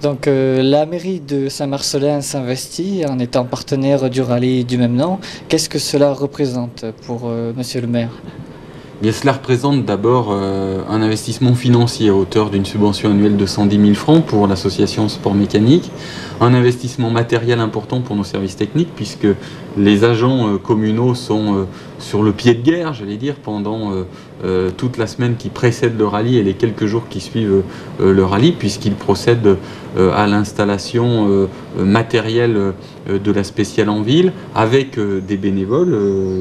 Donc la mairie de Saint-Marcellin s'investit en étant partenaire du rallye du même nom. Qu'est-ce que cela représente pour monsieur le maire ? Bien, cela représente d'abord un investissement financier à hauteur d'une subvention annuelle de 110 000 francs pour l'association Sport Mécanique, un investissement matériel important pour nos services techniques puisque les agents communaux sont sur le pied de guerre, j'allais dire, pendant toute la semaine qui précède le rallye et les quelques jours qui suivent le rallye, puisqu'ils procèdent à l'installation matérielle de la spéciale en ville avec des bénévoles,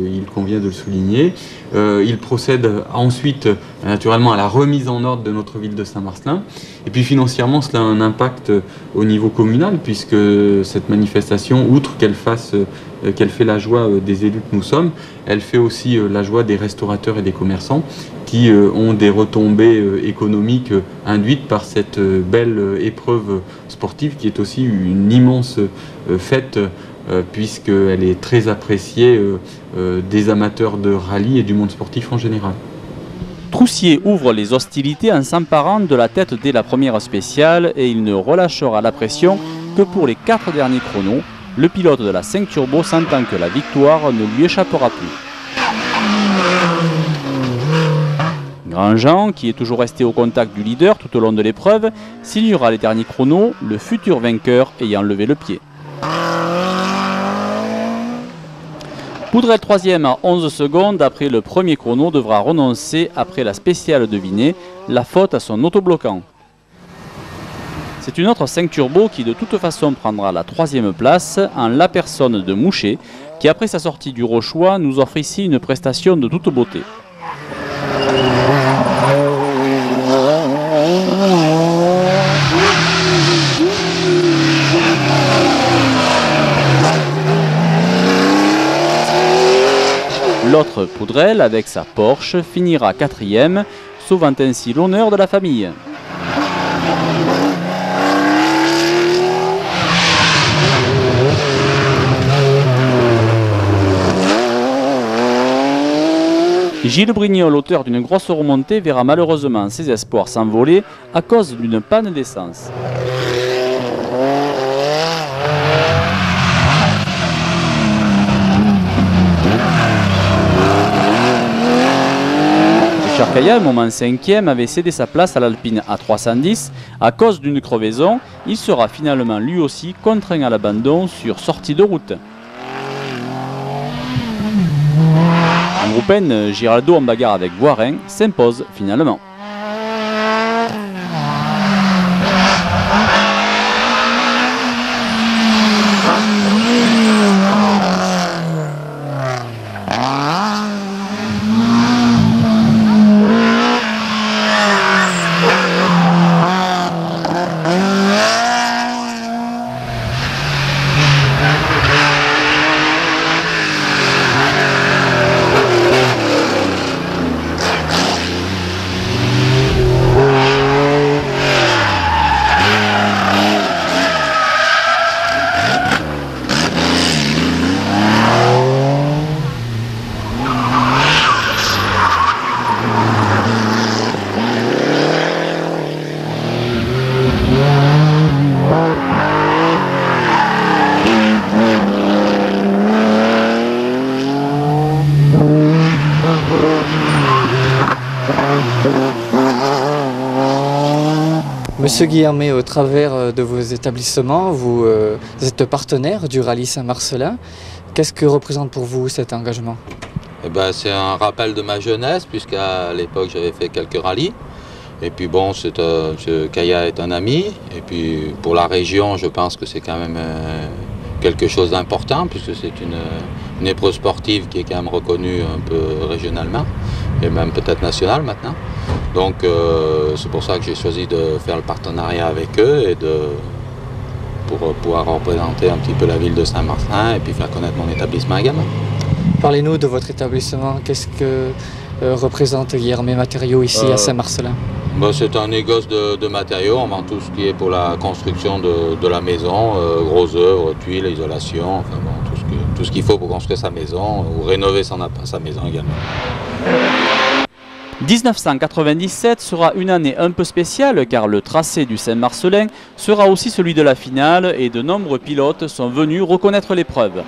il convient de le souligner. Ils procèdent ensuite naturellement à la remise en ordre de notre ville de Saint-Marcellin. Et puis financièrement, cela a un impact au niveau communal puisque cette manifestation, outre qu'elle fait la joie des élus que nous sommes, elle fait aussi la joie des restaurateurs et des commerçants qui ont des retombées économiques induites par cette belle épreuve sportive qui est aussi une immense fête puisqu'elle est très appréciée des amateurs de rallye et du monde sportif en général. Troussier ouvre les hostilités en s'emparant de la tête dès la première spéciale et il ne relâchera la pression que pour les 4 derniers chronos. Le pilote de la 5 Turbo sentant que la victoire ne lui échappera plus. Grandjean, qui est toujours resté au contact du leader tout au long de l'épreuve, signera les derniers chronos, le futur vainqueur ayant levé le pied. Poudrel 3e à 11 secondes après le premier chrono devra renoncer après la spéciale devinée, la faute à son autobloquant. C'est une autre 5 Turbo qui de toute façon prendra la 3e place en la personne de Mouchet qui après sa sortie du Rochois nous offre ici une prestation de toute beauté. L'autre Poudrel avec sa Porsche finira 4e, sauvant ainsi l'honneur de la famille. Gilles Brignol, auteur d'une grosse remontée, verra malheureusement ses espoirs s'envoler à cause d'une panne d'essence. Charcaya, moment 5e, avait cédé sa place à l'Alpine A310 à cause d'une crevaison. Il sera finalement lui aussi contraint à l'abandon sur sortie de route. En groupe N, Giraldo en bagarre avec Voirin s'impose finalement. Monsieur Guillermet, au travers de vos établissements, vous êtes partenaire du rallye Saint-Marcellin. Qu'est-ce que représente pour vous cet engagement ? C'est un rappel de ma jeunesse, puisqu'à l'époque j'avais fait quelques rallyes. Et puis bon, Kaya est un ami. Et puis pour la région, je pense que c'est quand même quelque chose d'important, puisque c'est une épreuve sportive qui est quand même reconnue un peu régionalement, et même peut-être nationale maintenant. Donc c'est pour ça que j'ai choisi de faire le partenariat avec eux et pour pouvoir représenter un petit peu la ville de Saint-Marcellin et puis faire connaître mon établissement également. Parlez-nous de votre établissement. Qu'est-ce que représente Guillermet Matériaux ici à Saint-Marcellin ? C'est un négoce de matériaux. On vend tout ce qui est pour la construction de la maison, gros œuvres, tuiles, isolation, enfin bon, tout ce qu'il faut pour construire sa maison ou rénover sa maison également. 1997 sera une année un peu spéciale car le tracé du Saint-Marcellin sera aussi celui de la finale et de nombreux pilotes sont venus reconnaître l'épreuve.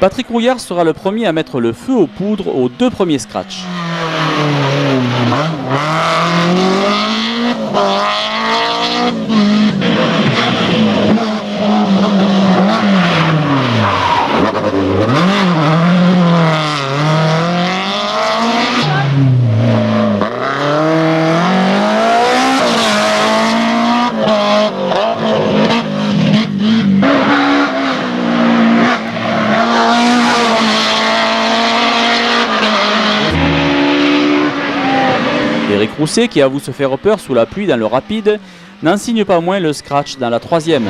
Patrick Rouillard sera le premier à mettre le feu aux poudres aux 2 premiers scratchs. Eric Rousset, qui avoue se faire peur sous la pluie dans le rapide, n'en signe pas moins le scratch dans la 3e.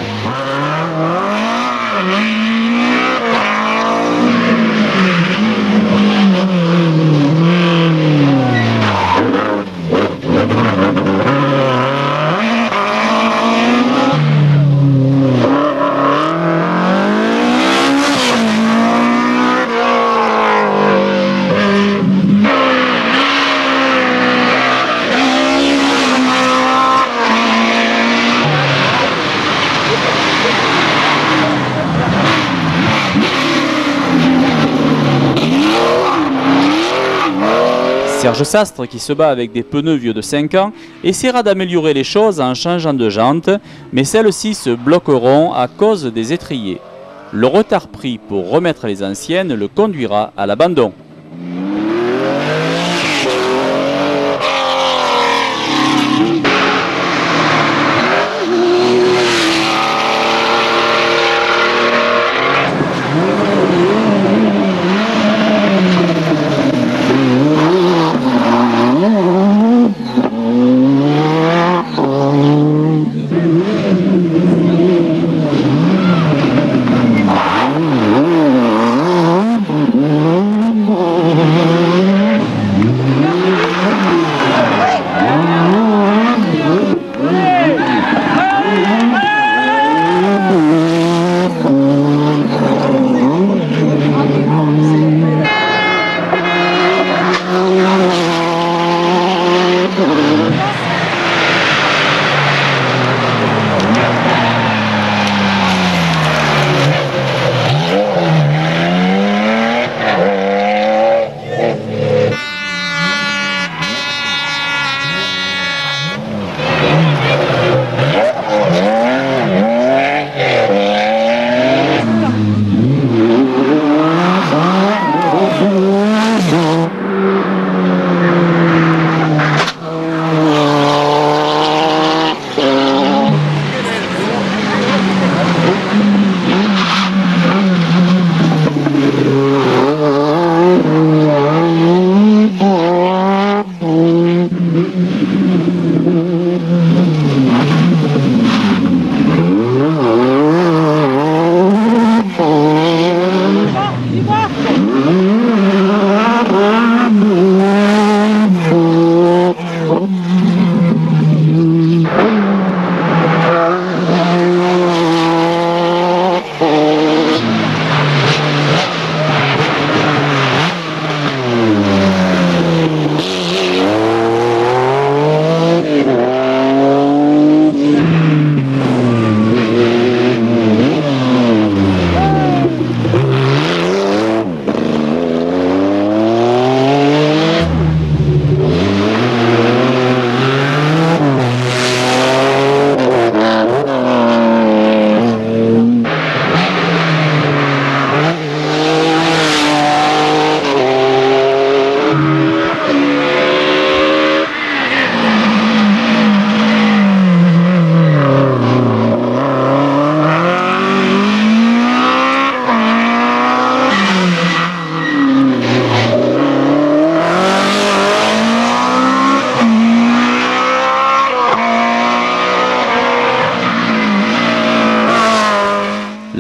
Serge Sastre, qui se bat avec des pneus vieux de 5 ans, essaiera d'améliorer les choses en changeant de jantes, mais celles-ci se bloqueront à cause des étriers. Le retard pris pour remettre les anciennes le conduira à l'abandon.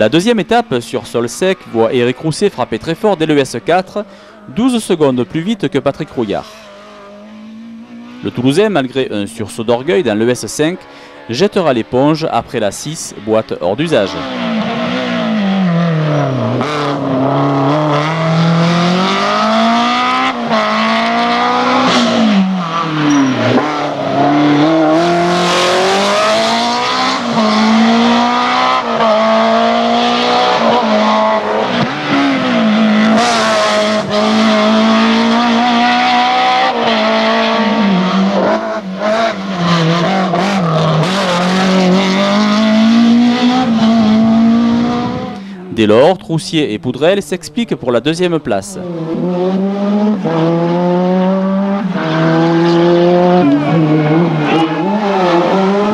La deuxième étape sur sol sec voit Eric Rousset frapper très fort dès le S4, 12 secondes plus vite que Patrick Rouillard. Le Toulousain, malgré un sursaut d'orgueil dans le S5, jettera l'éponge après la 6, boîte hors d'usage. Dès lors, Troussier et Poudrel s'expliquent pour la deuxième place.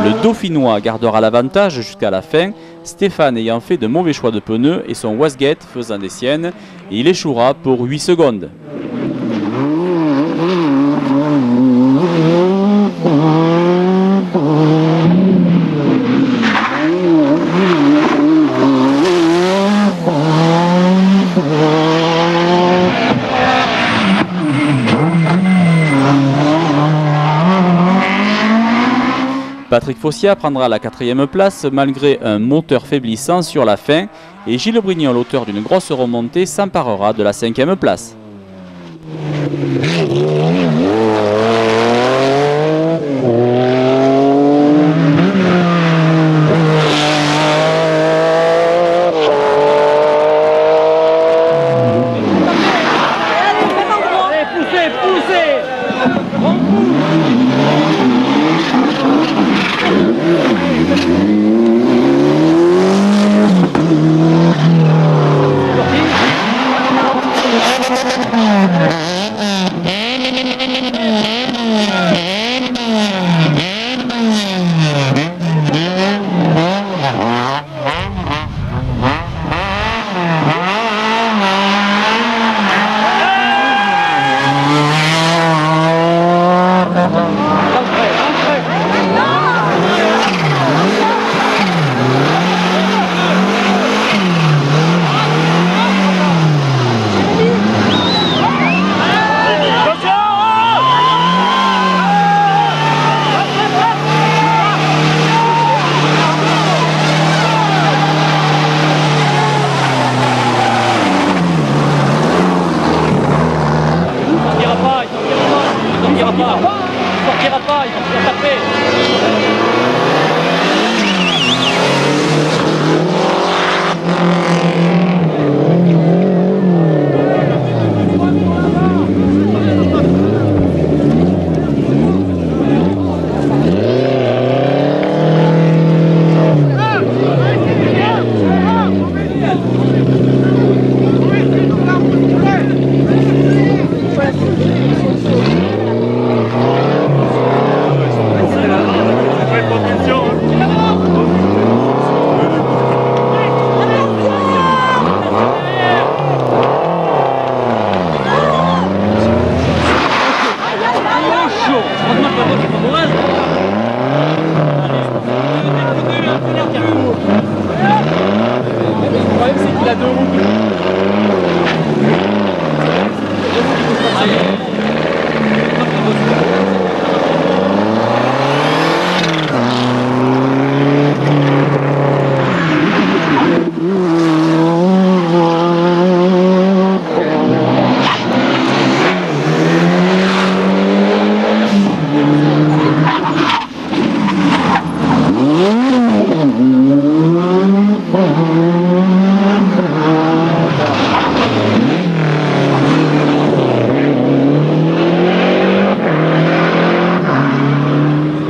Le Dauphinois gardera l'avantage jusqu'à la fin, Stéphane ayant fait de mauvais choix de pneus et son wasguette faisant des siennes, et il échouera pour 8 secondes. Patrick Fossia prendra la 4e place malgré un moteur faiblissant sur la fin et Gilles Brignol, l'auteur d'une grosse remontée, s'emparera de la 5e place.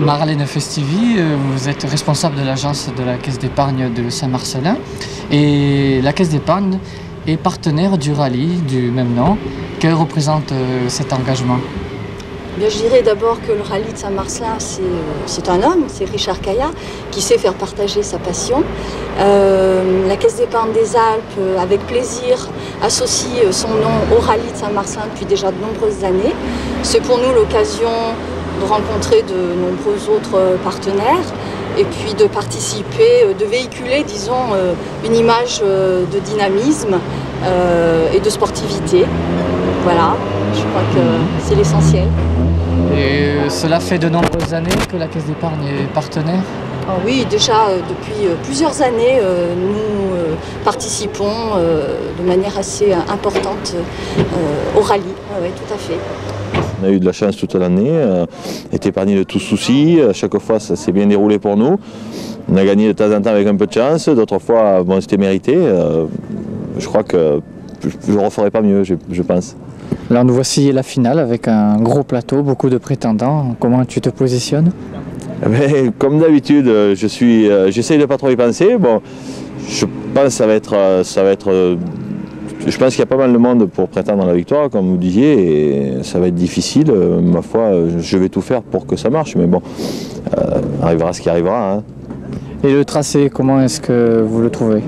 Marlène Festivi, vous êtes responsable de l'agence de la Caisse d'épargne de Saint-Marcellin et la Caisse d'épargne est partenaire du rallye du même nom. Que représente cet engagement ? Bien, je dirais d'abord que le rallye de Saint-Marcellin, c'est un homme, c'est Richard Caillat, qui sait faire partager sa passion. La Caisse d'épargne des Alpes, avec plaisir, associe son nom au rallye de Saint-Marcellin depuis déjà de nombreuses années. C'est pour nous l'occasion de rencontrer de nombreux autres partenaires et puis de participer, de véhiculer, disons, une image de dynamisme et de sportivité. Voilà, je crois que c'est l'essentiel. Et cela fait de nombreuses années que la Caisse d'épargne est partenaire? Ah oui, déjà depuis plusieurs années, nous participons de manière assez importante au rallye. Oui, tout à fait. On a eu de la chance toute l'année, été épargné de tout souci, à chaque fois ça s'est bien déroulé pour nous. On a gagné de temps en temps avec un peu de chance, d'autres fois bon, c'était mérité. Je crois que je ne referai pas mieux, je pense. Alors nous voici la finale avec un gros plateau, beaucoup de prétendants. Comment tu te positionnes? Mais, comme d'habitude, j'essaye de ne pas trop y penser. Bon, je pense que ça va être je pense qu'il y a pas mal de monde pour prétendre à la victoire, comme vous disiez, et ça va être difficile. Ma foi, je vais tout faire pour que ça marche, mais bon, arrivera ce qui arrivera. Hein. Et le tracé, comment est-ce que vous le trouvez?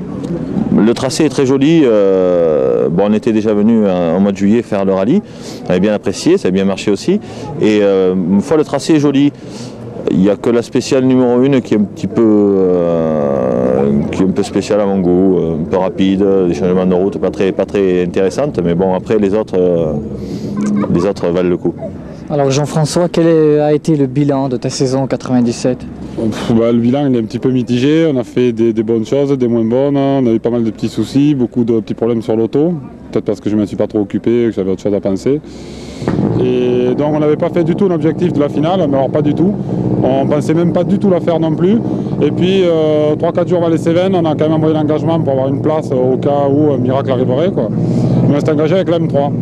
Le tracé est très joli. Bon, on était déjà venu en mois de juillet faire le rallye. On avait bien apprécié, ça a bien marché aussi. Et une fois le tracé est joli, il n'y a que la spéciale numéro 1 qui est un petit peu spéciale à mon goût, un peu rapide, des changements de route pas très intéressantes, mais bon après les autres valent le coup. Alors Jean-François, quel a été le bilan de ta saison 97? Le bilan il est un petit peu mitigé, on a fait des bonnes choses, des moins bonnes, on a eu pas mal de petits soucis, beaucoup de petits problèmes sur l'auto, peut-être parce que je ne me suis pas trop occupé, que j'avais autre chose à penser. Et donc on n'avait pas fait du tout l'objectif de la finale, mais alors pas du tout. On ne pensait même pas du tout la faire non plus. Et puis 3-4 jours avant les Cévennes, on a quand même envoyé l'engagement pour avoir une place au cas où un miracle arriverait, quoi. Mais on s'est engagé avec la M3.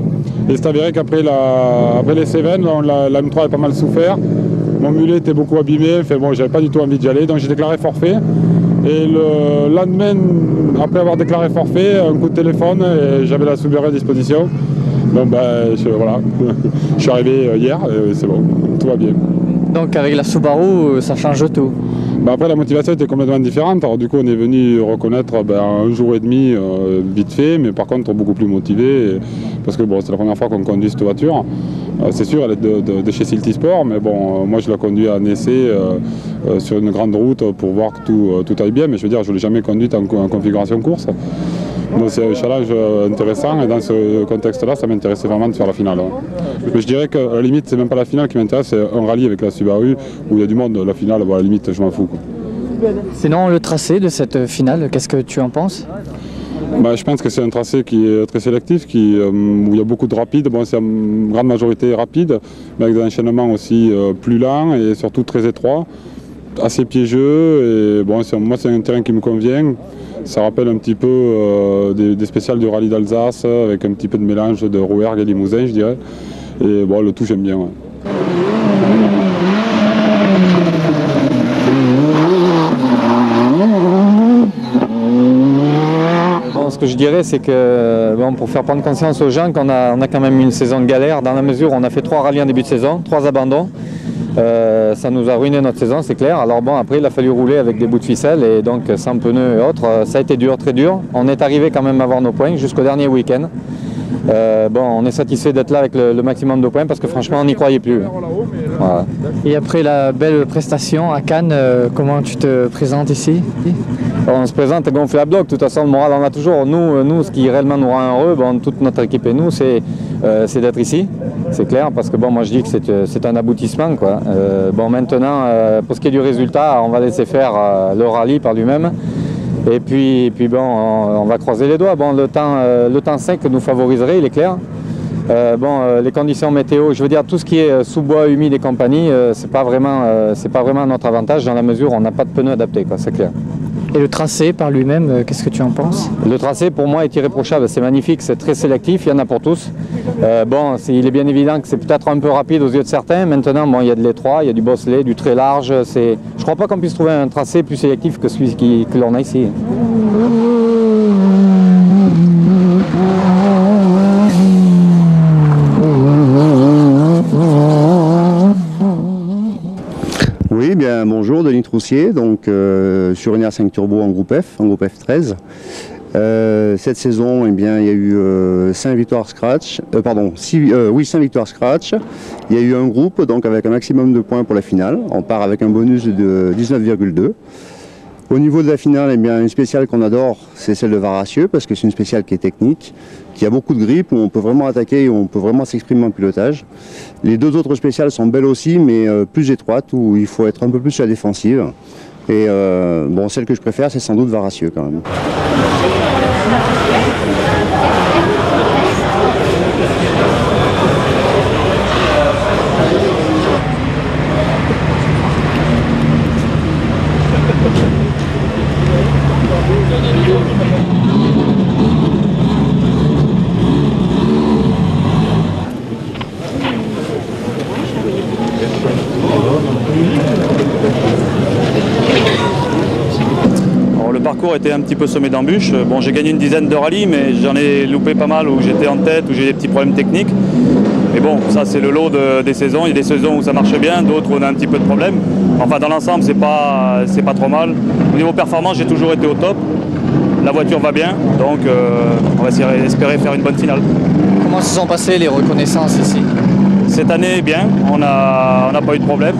Et c'est avéré qu'après les Cévennes, la M3 a pas mal souffert. Mon mulet était beaucoup abîmé, enfin bon, j'avais pas du tout envie d'y aller, donc j'ai déclaré forfait. Et le lendemain, après avoir déclaré forfait, un coup de téléphone et j'avais la Subaru à disposition. Donc voilà, je suis arrivé hier et c'est bon, tout va bien. Donc avec la Subaru, ça change tout. Après la motivation était complètement différente, alors du coup on est venu reconnaître un jour et demi vite fait, mais par contre beaucoup plus motivé, parce que bon, c'est la première fois qu'on conduit cette voiture. C'est sûr, elle est de chez Silty Sport, mais bon, moi je la conduis à un essai sur une grande route pour voir que tout aille bien, mais je veux dire, je ne l'ai jamais conduite en configuration course. Donc c'est un challenge intéressant et dans ce contexte-là, ça m'intéressait vraiment de faire la finale. Mais je dirais qu'à la limite, c'est même pas la finale qui m'intéresse, c'est un rallye avec la Subaru où il y a du monde. La finale, à la limite, je m'en fous, quoi. Sinon, le tracé de cette finale, qu'est-ce que tu en penses? Je pense que c'est un tracé qui est très sélectif, où il y a beaucoup de rapides. Bon, c'est en grande majorité rapide, mais avec des enchaînements aussi plus lents et surtout très étroits, assez piégeux. Et bon, moi, c'est un terrain qui me convient. Ça rappelle un petit peu des spéciales du rallye d'Alsace, avec un petit peu de mélange de Rouergue et Limousin, je dirais. Et bon, le tout, j'aime bien. Ouais. Bon, ce que je dirais, c'est que pour faire prendre conscience aux gens qu'on a quand même une saison de galère, dans la mesure où on a fait 3 rallyes en début de saison, 3 abandons. Ça nous a ruiné notre saison, c'est clair. Alors bon, après il a fallu rouler avec des bouts de ficelle et donc sans pneus et autres. Ça a été dur, très dur. On est arrivé quand même à avoir nos points jusqu'au dernier week-end. On est satisfait d'être là avec le maximum de points parce que franchement on n'y croyait plus. Voilà. Et après la belle prestation à Cannes, comment tu te présentes ici? On se présente gonflé à bloc. De toute façon, le moral on a toujours. Nous, ce qui réellement nous rend heureux, toute notre équipe et nous, c'est d'être ici. C'est clair, parce que moi je dis que c'est un aboutissement, quoi. Maintenant, pour ce qui est du résultat, on va laisser faire le rallye par lui-même. Et puis on va croiser les doigts. Le temps sec nous favoriserait, il est clair. Les conditions météo, je veux dire tout ce qui est sous-bois, humide et compagnie, c'est pas vraiment notre avantage dans la mesure où on n'a pas de pneus adaptés, quoi, c'est clair. Et le tracé par lui-même, qu'est-ce que tu en penses? Le tracé pour moi est irréprochable, c'est magnifique, c'est très sélectif, il y en a pour tous. Il est bien évident que c'est peut-être un peu rapide aux yeux de certains. Maintenant, il y a de l'étroit, il y a du bosselet, du très large. Je ne crois pas qu'on puisse trouver un tracé plus sélectif que celui que l'on a ici. Oui, bonjour, Denis Troussier, donc sur une R5 Turbo en groupe F, en groupe F13. Cette saison, eh bien, il y a eu 5 victoires scratch, 5 victoires scratch. Il y a eu un groupe donc avec un maximum de points pour la finale. On part avec un bonus de 19,2. Au niveau de la finale, eh bien, une spéciale qu'on adore, c'est celle de Varassieux, parce que c'est une spéciale qui est technique, qui a beaucoup de grippe, où on peut vraiment attaquer et où on peut vraiment s'exprimer en pilotage. Les deux autres spéciales sont belles aussi, mais plus étroites, où il faut être un peu plus sur la défensive. Et bon, celle que je préfère, c'est sans doute Varassieux quand même. Le parcours était un petit peu semé d'embûches. Bon, j'ai gagné une dizaine de rallyes, mais j'en ai loupé pas mal où j'étais en tête, où j'ai des petits problèmes techniques. Mais bon, ça c'est le lot des saisons. Il y a des saisons où ça marche bien, d'autres où on a un petit peu de problèmes. Enfin, dans l'ensemble, c'est pas trop mal. Au niveau performance, j'ai toujours été au top. La voiture va bien, donc on va espérer faire une bonne finale. Comment se sont passées les reconnaissances ici? Cette année, bien. On n'a pas eu de problème.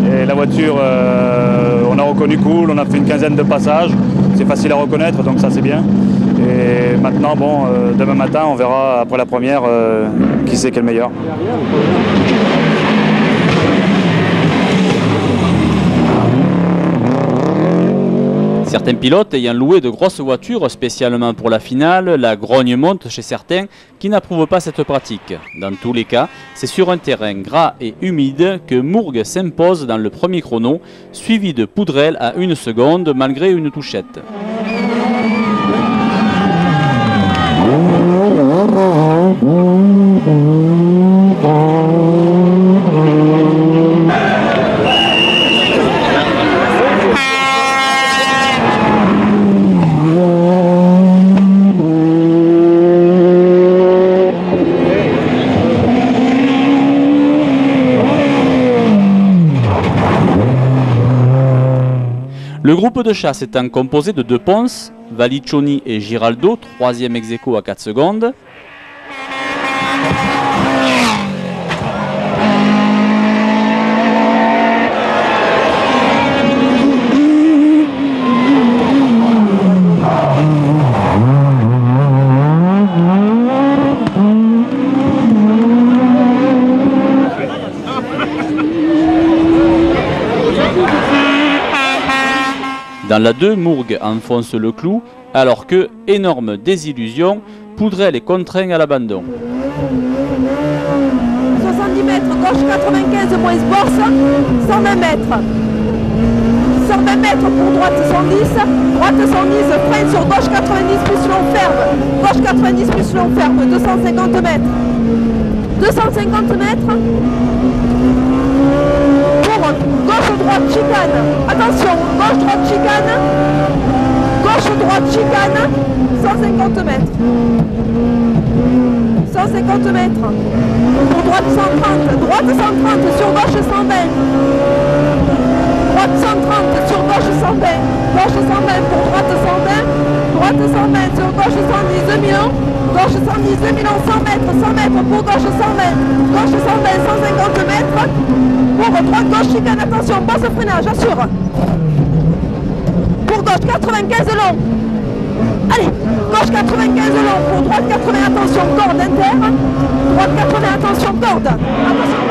Et la voiture, on a reconnu cool, on a fait une quinzaine de passages. C'est facile à reconnaître, donc ça c'est bien. Et maintenant, bon, demain matin, on verra après la première qui c'est qui est le meilleur. Certains pilotes ayant loué de grosses voitures spécialement pour la finale, la grogne monte chez certains qui n'approuvent pas cette pratique. Dans tous les cas, c'est sur un terrain gras et humide que Mourgue s'impose dans le premier chrono, suivi de Poudrel à 1 seconde malgré une touchette. Le groupe de chasse étant composé de 2 ponces, Valiccioni et Giraldo, 3e ex-aequo à 4 secondes. Dans la 2, Mourgue enfonce le clou, alors que, énorme désillusion, Poudrel est contraint à l'abandon. 70 mètres, gauche 95, moins borse, 120 mètres. 120 mètres pour droite 110, droite 110, freine sur gauche 90 plus long ferme, gauche 90 plus long ferme, 250 mètres. 250 mètres. Gauche-droite chicane, attention, gauche-droite chicane, gauche-droite chicane, 150 mètres. 150 mètres, pour droite 130, droite 130, sur gauche 120. Droite 130, sur gauche 120, gauche 120 pour droite 120, droite 120, sur gauche 110, 2 millions, gauche 110, 2 millions, 100 mètres pour gauche 120, gauche 120, 150 mètres. Pour droite, gauche, chicane, attention, basse freinage, assure. Pour gauche, 95 long. Allez, gauche 95 long, pour droite 80, attention, corde inter. Droite 80, attention, corde. Attention.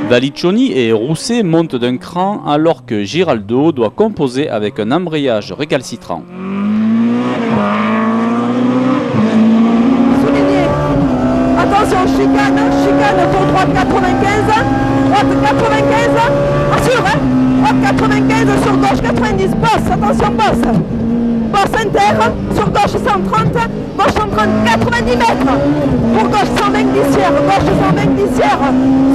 Valiccioni et Rousset montent d'un cran alors que Giraldo doit composer avec un embrayage récalcitrant. Attention, chicane pour droite 95, droite 95, assure, hein, droite 95, sur gauche 90, bosse, attention, bosse, bosse inter, sur gauche 130, gauche 130, 90 mètres, pour gauche 120 glissières, gauche 120 glissières,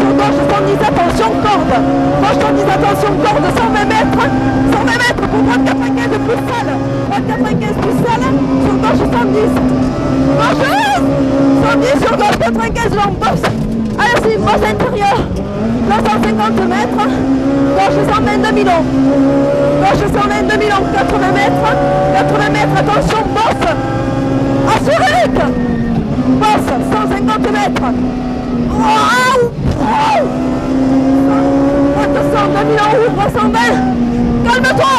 sur gauche 110, attention, corde, gauche 110, attention, corde, 120 mètres, pour droite 95 plus salle, droite 95 plus salle, sur gauche 110, gauche 110 sur gauche 95 long, bosse. Allez, c'est une bosse intérieure. 250 mètres. Gauche 122 000 long. Gauche 122 000 long, 80 mètres. 80 mètres, 150 mètres. Waouh! 400, 2000 en ouvre, 120. Calme-toi!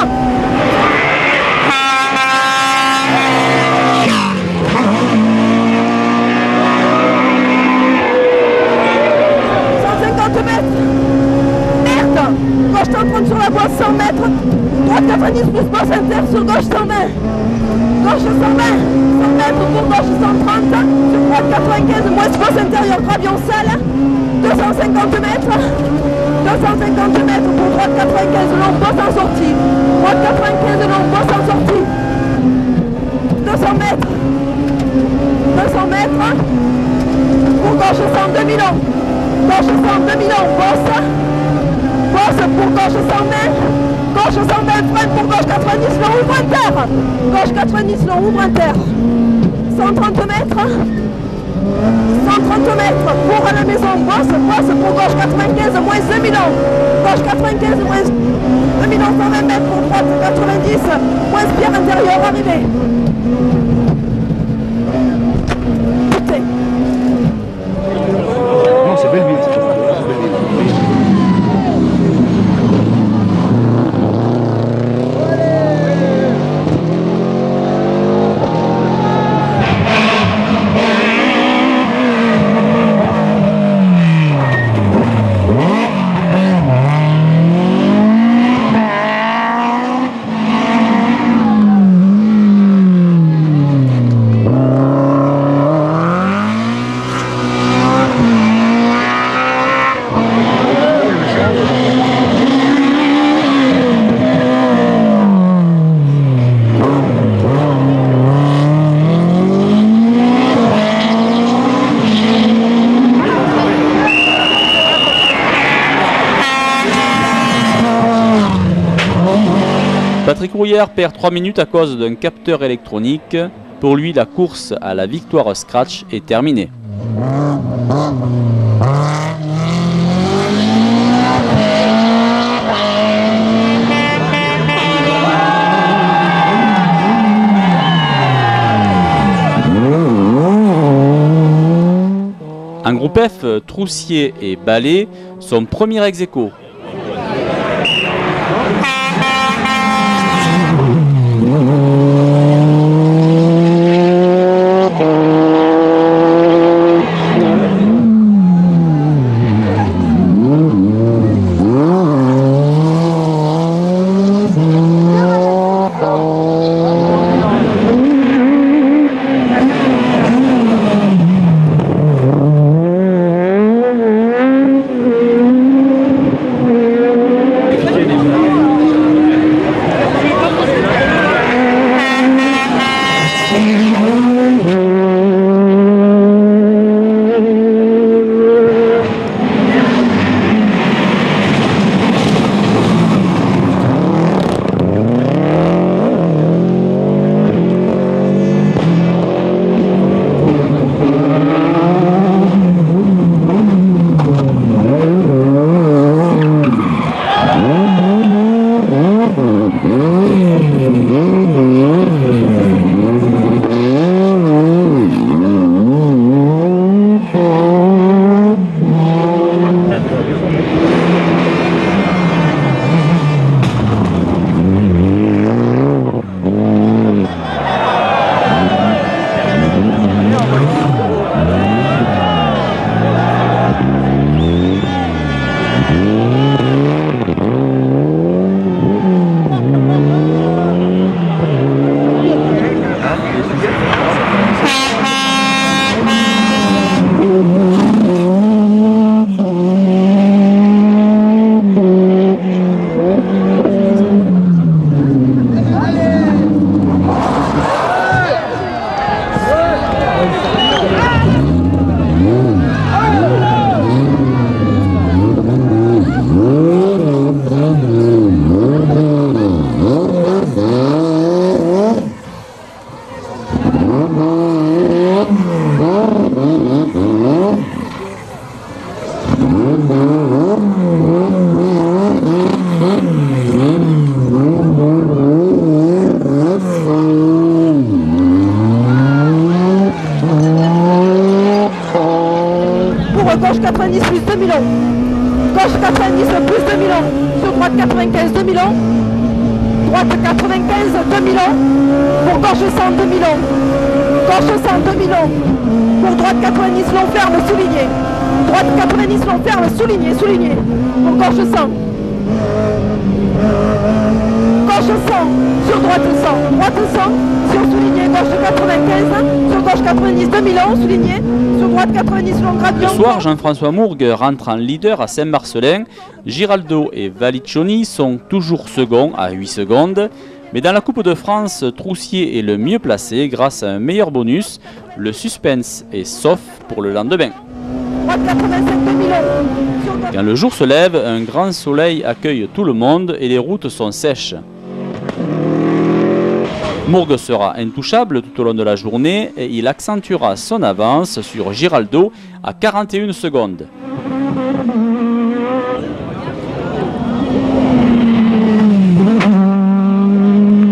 Gauche 130 sur la voie, 100 mètres. Droite 90 plus bosse inter sur gauche 120. Gauche 120. 100 mètres pour gauche 130. Sur droite 95, moins bosse intérieur, gravion salle. 250 mètres. 250 mètres pour droite 95, long bosse en sortie. Droite 95, long bosse en sortie. 200 mètres. 200 mètres. Pour gauche 100, 2000 ans. Gauche 100, 2000 ans, bosse. Bosse pour gauche 120, gauche 120, freine pour gauche 90, long ouvre inter. Gauche 90, long ouvre inter. 130 mètres. 130 mètres pour la maison, bosse pour gauche 95, moins 2000 ans. Gauche 95, moins 2000 ans, 120 mètres pour droite 90, moins pierre intérieure, arrivé. Non, c'est Belleville. Patrick Rouillère perd 3 minutes à cause d'un capteur électronique. Pour lui, la course à la victoire scratch est terminée. En groupe F, Troussier et Ballet sont premiers ex-aequo. 90 plus 2000 longs. Gauche 90 plus 2000 longs. Sur droite 95 2000 longs. Droite 95 2000 longs. Pour gauche 100 2000 longs. Gauche 100 2000 longs. Pour droite 90 long ferme souligné. Droite 90 long ferme souligné, souligné. Pour gauche 100. Gauche 100, sur droite 100, droite 100, sur souligné, gauche 95, sur gauche 90, 2000 ans, souligné, sur droite 90 long gradient. Le soir, Jean-François Mourgue rentre en leader à Saint-Marcellin. Giraldo et Valliccioni sont toujours seconds à 8 secondes. Mais dans la Coupe de France, Troussier est le mieux placé grâce à un meilleur bonus. Le suspense est sauf pour le lendemain. Quand le jour se lève, un grand soleil accueille tout le monde et les routes sont sèches. Mourgue sera intouchable tout au long de la journée et il accentuera son avance sur Giraldo à 41 secondes.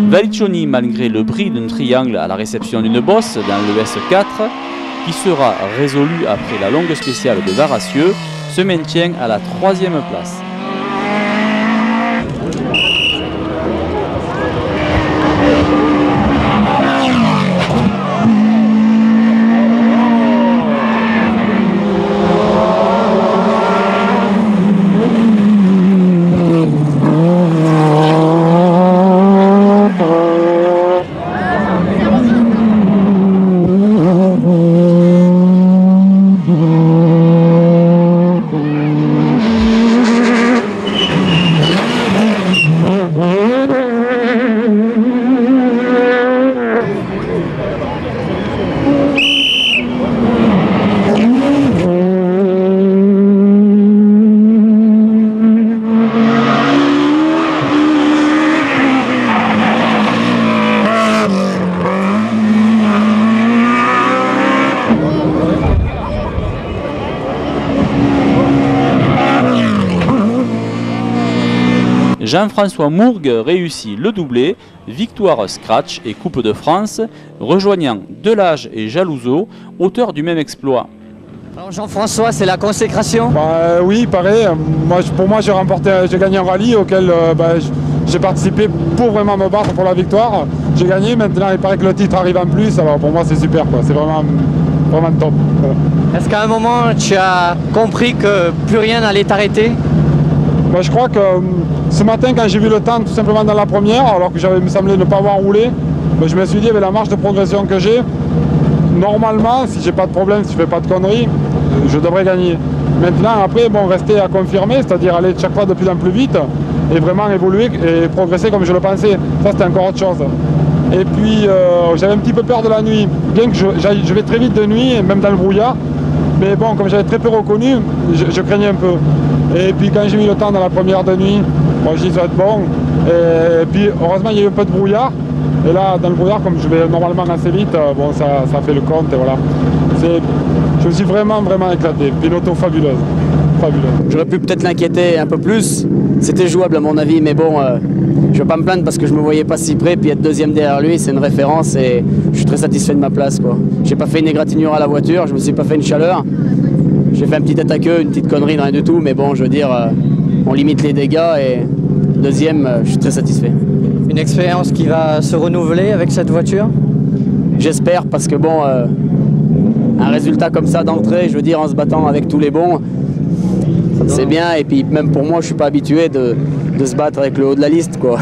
Valliccioni, malgré le bris d'un triangle à la réception d'une bosse dans le S4, qui sera résolu après la longue spéciale de Varassieux, se maintient à la 3e place. Jean-François Mourgue réussit le doublé, victoire scratch et Coupe de France, rejoignant Delage et Jalouzeau, auteurs du même exploit. Alors Jean-François, c'est la consécration? Oui, pareil. Pour moi, j'ai gagné un rallye auquel j'ai participé pour vraiment me battre pour la victoire. J'ai gagné, maintenant il paraît que le titre arrive en plus, alors pour moi c'est super, c'est vraiment top. Est-ce qu'à un moment tu as compris que plus rien n'allait t'arrêter? Je crois que ce matin, quand j'ai vu le temps tout simplement dans la première, alors que j'avais me semblé ne pas avoir roulé, je me suis dit avec la marge de progression que j'ai, normalement, si j'ai pas de problème, si je fais pas de conneries, je devrais gagner. Maintenant, après, rester à confirmer, c'est-à-dire aller chaque fois de plus en plus vite et vraiment évoluer et progresser comme je le pensais. Ça, c'était encore autre chose. Et puis, j'avais un petit peu peur de la nuit, bien que je vais très vite de nuit, même dans le brouillard. Mais bon, comme j'avais très peu reconnu, je craignais un peu. Et puis quand j'ai mis le temps dans la première de nuit, je dis ça va être bon. Et puis heureusement il y a eu un peu de brouillard. Et là dans le brouillard, comme je vais normalement assez vite, ça fait le compte et voilà. Je me suis vraiment éclaté. Puis une auto fabuleuse. J'aurais pu peut-être l'inquiéter un peu plus. C'était jouable à mon avis, mais bon, je ne vais pas me plaindre parce que je me voyais pas si près. Puis être deuxième derrière lui, c'est une référence et je suis très satisfait de ma place, quoi. J'ai pas fait une égratignure à la voiture, je me suis pas fait une chaleur. J'ai fait un petit tête à queue, une petite connerie, rien du tout, mais bon, je veux dire, on limite les dégâts et deuxième, je suis très satisfait. Une expérience qui va se renouveler avec cette voiture? J'espère, parce que bon, un résultat comme ça d'entrée, je veux dire, en se battant avec tous les bons, c'est bien. Et puis même pour moi, je suis pas habitué de se battre avec le haut de la liste, quoi.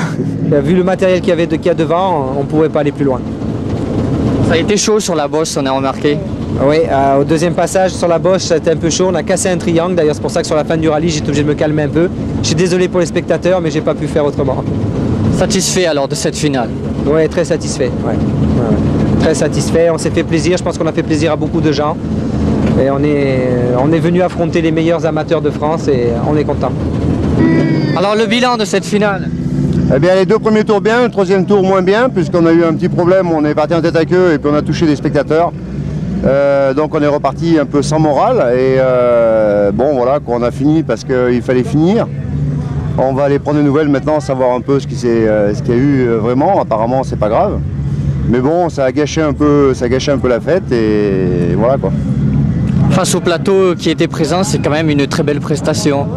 Vu le matériel qu'il y a devant, on ne pouvait pas aller plus loin. Ça a été chaud sur la bosse, on a remarqué. Oui, au deuxième passage sur la bosse, c'était un peu chaud. On a cassé un triangle. D'ailleurs, c'est pour ça que sur la fin du rallye, j'ai été obligé de me calmer un peu. Je suis désolé pour les spectateurs, mais j'ai pas pu faire autrement. Satisfait alors de cette finale? Oui, très satisfait. Ouais. Très satisfait. On s'est fait plaisir. Je pense qu'on a fait plaisir à beaucoup de gens. Et on est venu affronter les meilleurs amateurs de France et on est content. Alors le bilan de cette finale? Eh bien, les deux premiers tours bien, le troisième tour moins bien, puisqu'on a eu un petit problème. On est parti en tête à queue et puis on a touché des spectateurs. Donc on est reparti un peu sans morale et voilà, on a fini parce qu'il fallait finir. On va aller prendre des nouvelles maintenant, savoir un peu ce qu'il y a eu vraiment. Apparemment c'est pas grave, mais bon, ça a gâché un peu la fête et voilà quoi. face au plateau qui était présent, c'est quand même une très belle prestation.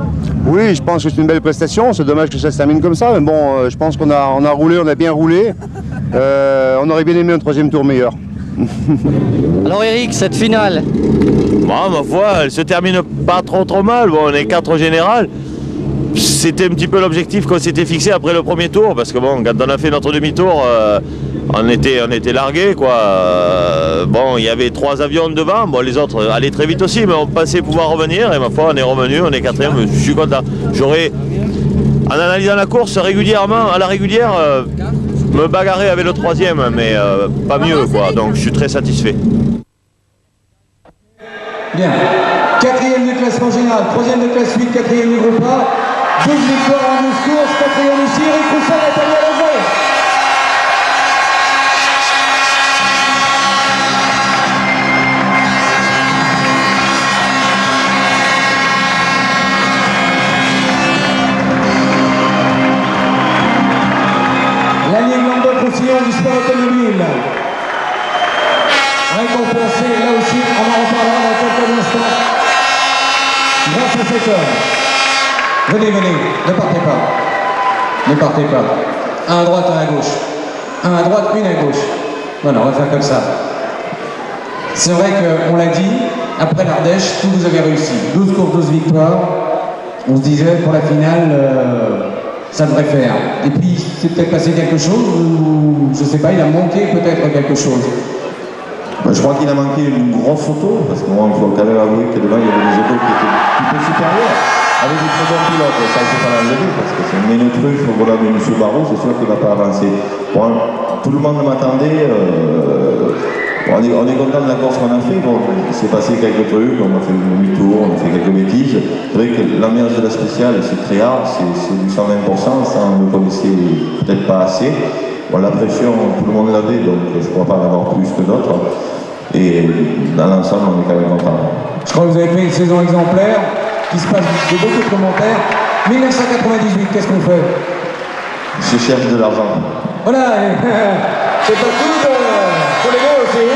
Oui, je pense que c'est une belle prestation. C'est dommage que ça se termine comme ça. Mais bon, je pense qu'on a roulé, on a bien roulé. On aurait bien aimé un troisième tour meilleur. Alors Eric, cette finale? Bon, ma foi, elle se termine pas trop mal. Bon, on est 4 au général. C'était un petit peu l'objectif qu'on s'était fixé après le premier tour. Parce que bon, quand on a fait notre demi-tour, on était largués, quoi. Bon, il y avait 3 avions devant. Bon, les autres allaient très vite aussi, mais on pensait pouvoir revenir. Et ma foi, on est revenu, on est 4e. Je suis content. J'aurais, en analysant la course régulièrement, à la régulière, me bagarrer avec le 3e, mais pas mieux, quoi. Donc, je suis très satisfait. Bien. 4e du classement général, 3e de classe 8, 4e du groupe A, 12 victoires en 12 courses, 4e ici, Eric Rousseau, Nathalie Alonso. La ligne Languedoc-Roussillon du sport automobile. Récompensé, là aussi, on en reparlera dans quelques instants. Grâce à cet homme. Venez, ne partez pas. Ne partez pas. Un à droite, un à gauche. Un à droite, une à gauche. Voilà, on va faire comme ça. C'est vrai qu'on l'a dit, après l'Ardèche, tout vous avez réussi. 12 courses, 12 victoires. On se disait, pour la finale, ça devrait faire. Et puis, c'est peut-être passé quelque chose, ou je sais pas, il a manqué peut-être quelque chose. Je crois qu'il a manqué une grosse auto, parce que moi, il faut quand même avouer que devant, il y avait des autos qui étaient un peu supérieures, avec des très bons pilotes. Ça, il ne faut pas l'enlever, parce que c'est une ménotruffe au volant de M. Barrault, c'est sûr qu'il ne va pas avancer. Bon, tout le monde m'attendait. On est content de la course qu'on a fait. Bon, il s'est passé quelques trucs, on a fait une demi-tour, on a fait quelques bêtises. C'est vrai que l'ambiance de la spéciale, c'est très rare, c'est du 120%, ça on ne le connaissait peut-être pas assez. Bon, la pression, tout le monde l'avait, donc je ne crois pas en avoir plus que d'autres. Et dans l'ensemble, on est quand même content. Je crois que vous avez fait une saison exemplaire, qui se passe de beaucoup de commentaires. 1998, qu'est-ce qu'on fait? Je cherche de l'argent. Voilà, c'est pas tout pour les gars aussi.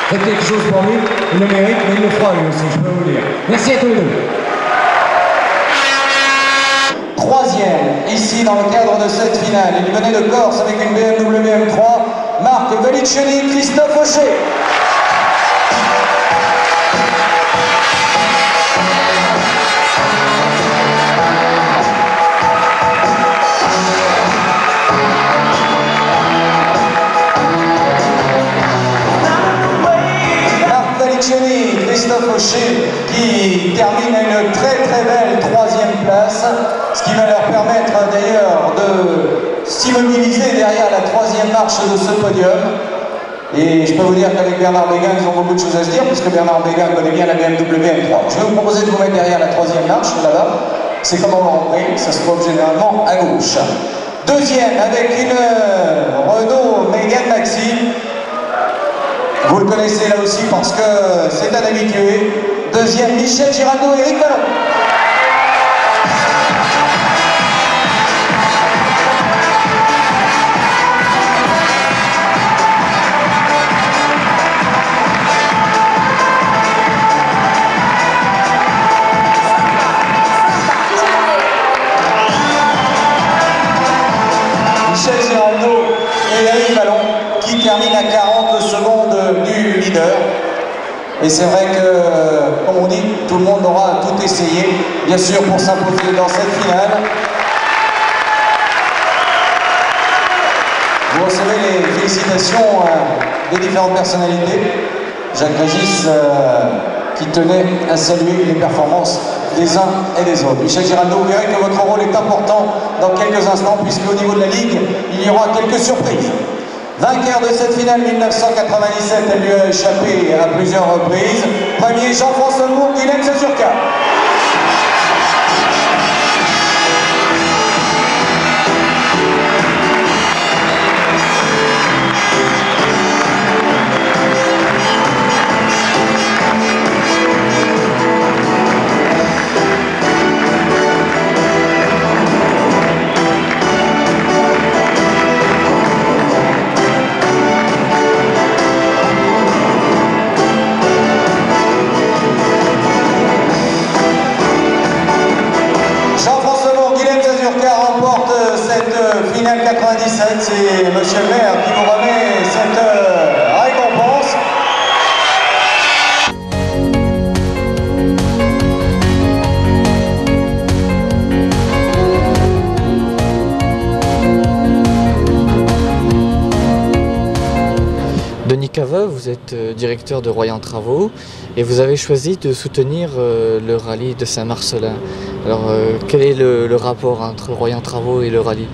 Faites quelque chose pour lui, il le mérite, mais il le fera lui aussi, je peux vous le dire. Merci à tous les deux. 3e, ici dans le cadre de cette finale, il venait de Corse avec une BMW M3, Marc Veliceni, Christophe Aucher. Christophe Aucher qui termine à une très belle 3e place, ce qui va leur permettre d'ailleurs de s'immobiliser derrière la 3e marche de ce podium. Et je peux vous dire qu'avec Bernard Béguin, ils ont beaucoup de choses à se dire, puisque Bernard Béguin connaît bien la BMW M3. Je vais vous proposer de vous mettre derrière la 3e marche, là-bas. C'est comme on l'entrée, ça se trouve généralement à gauche. 2e avec une Renault Mégane Maxi. Vous le connaissez là aussi parce que c'est un habitué. 2e, Michel Giraldo et Eric Vallon. Michel Giraldo et Eric Vallon qui terminent à 40 secondes du leader. Et c'est vrai que, comme on dit, tout le monde aura tout essayé, bien sûr, pour s'imposer dans cette finale. Vous recevez les félicitations des différentes personnalités. Jacques Régis, qui tenait à saluer les performances des uns et des autres. Michel Giraldo, vous verrez que votre rôle est important dans quelques instants, puisqu'au niveau de la Ligue, il y aura quelques surprises. Vainqueur de cette finale 1997, elle lui a échappé à plusieurs reprises. Premier, Jean-François Moore, Guylaine Sazurka. monsieur le maire qui vous remet cette récompense. Denis Caveux, vous êtes directeur de Royan Travaux et vous avez choisi de soutenir le rallye de Saint-Marcellin. Alors quel est le rapport entre Royan Travaux et le rallye?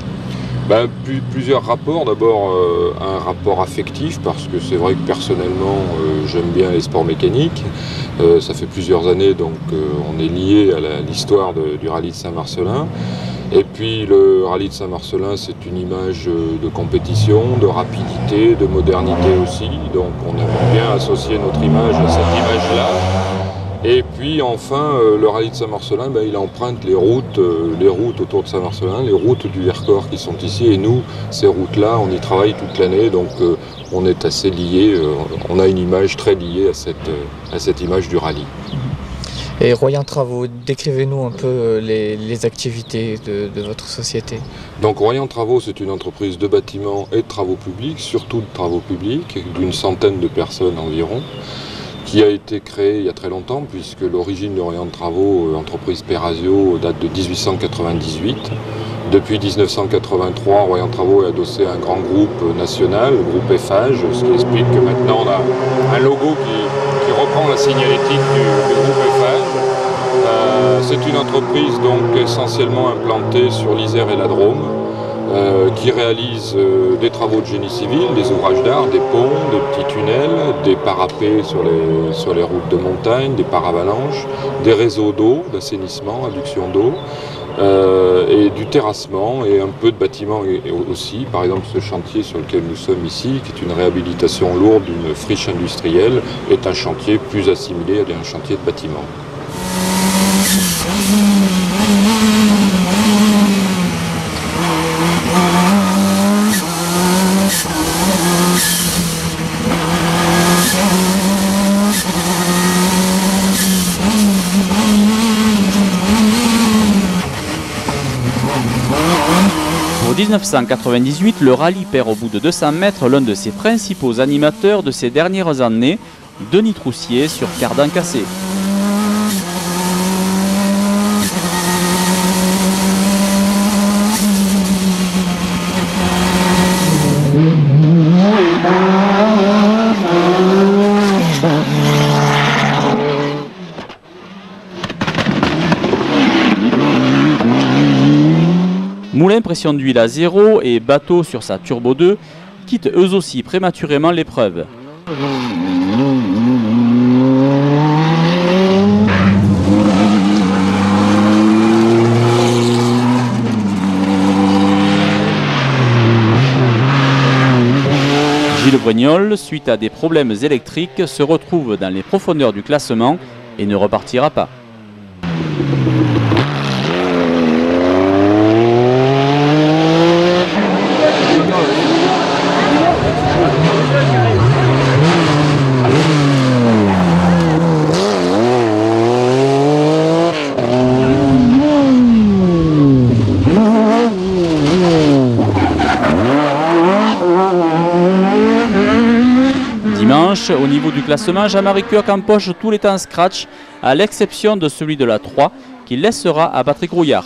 Plusieurs rapports. D'abord un rapport affectif parce que c'est vrai que personnellement j'aime bien les sports mécaniques. Ça fait plusieurs années donc on est lié à l'histoire du rallye de Saint-Marcellin. Et puis le rallye de Saint-Marcellin, c'est une image de compétition, de rapidité, de modernité aussi. Donc on aime bien associer notre image à cette image-là. Et puis enfin, le rallye de Saint-Marcellin, il emprunte les routes autour de Saint-Marcellin, les routes du Vercors qui sont ici. Et nous, ces routes-là, on y travaille toute l'année, donc on est assez liés. On a une image très liée à cette image du rallye. Et Royan Travaux, décrivez-nous un peu les activités de votre société. Donc Royan Travaux, c'est une entreprise de bâtiments et de travaux publics, surtout de travaux publics, d'une centaine de personnes environ, qui a été créée il y a très longtemps, puisque l'origine de Royan Travaux, entreprise Perazio, date de 1898. Depuis 1983, Royan Travaux est adossé à un grand groupe national, le groupe Eiffage, ce qui explique que maintenant on a un logo qui reprend la signalétique du groupe Eiffage. C'est une entreprise donc essentiellement implantée sur l'Isère et la Drôme, qui réalise des travaux de génie civil, des ouvrages d'art, des ponts, des petits tunnels, des parapets sur les routes de montagne, des paravalanches, des réseaux d'eau, d'assainissement, adduction d'eau, et du terrassement et un peu de bâtiments aussi. Par exemple, ce chantier sur lequel nous sommes ici, qui est une réhabilitation lourde d'une friche industrielle, est un chantier plus assimilé à un chantier de bâtiment. En 1998, le rallye perd au bout de 200 mètres l'un de ses principaux animateurs de ces dernières années, Denis Troussier, sur cardan cassé. Moulin pression d'huile à 0 et bateau sur sa Turbo 2 quittent eux aussi prématurément l'épreuve. Gilles Brignol, suite à des problèmes électriques, se retrouve dans les profondeurs du classement et ne repartira pas. Dimanche, au niveau du classement, Jean-Marie Coeurc empoche tous les temps scratch, à l'exception de celui de la 3, qu'il laissera à Patrick Rouillard.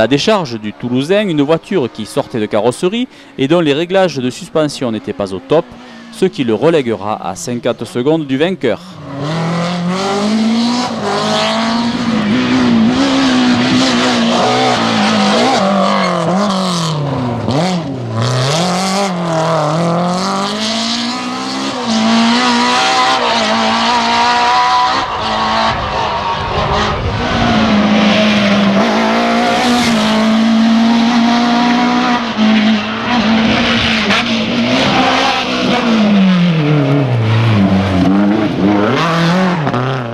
la décharge du Toulousain, une voiture qui sortait de carrosserie et dont les réglages de suspension n'étaient pas au top, ce qui le reléguera à 50 secondes du vainqueur.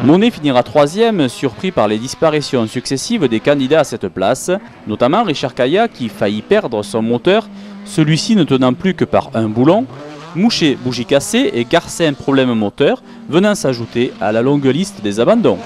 Monet finira 3e, surpris par les disparitions successives des candidats à cette place, notamment Richard Caillat qui faillit perdre son moteur, celui-ci ne tenant plus que par un boulon, Mouchet, bougie cassée et Garcin, problème moteur, venant s'ajouter à la longue liste des abandons.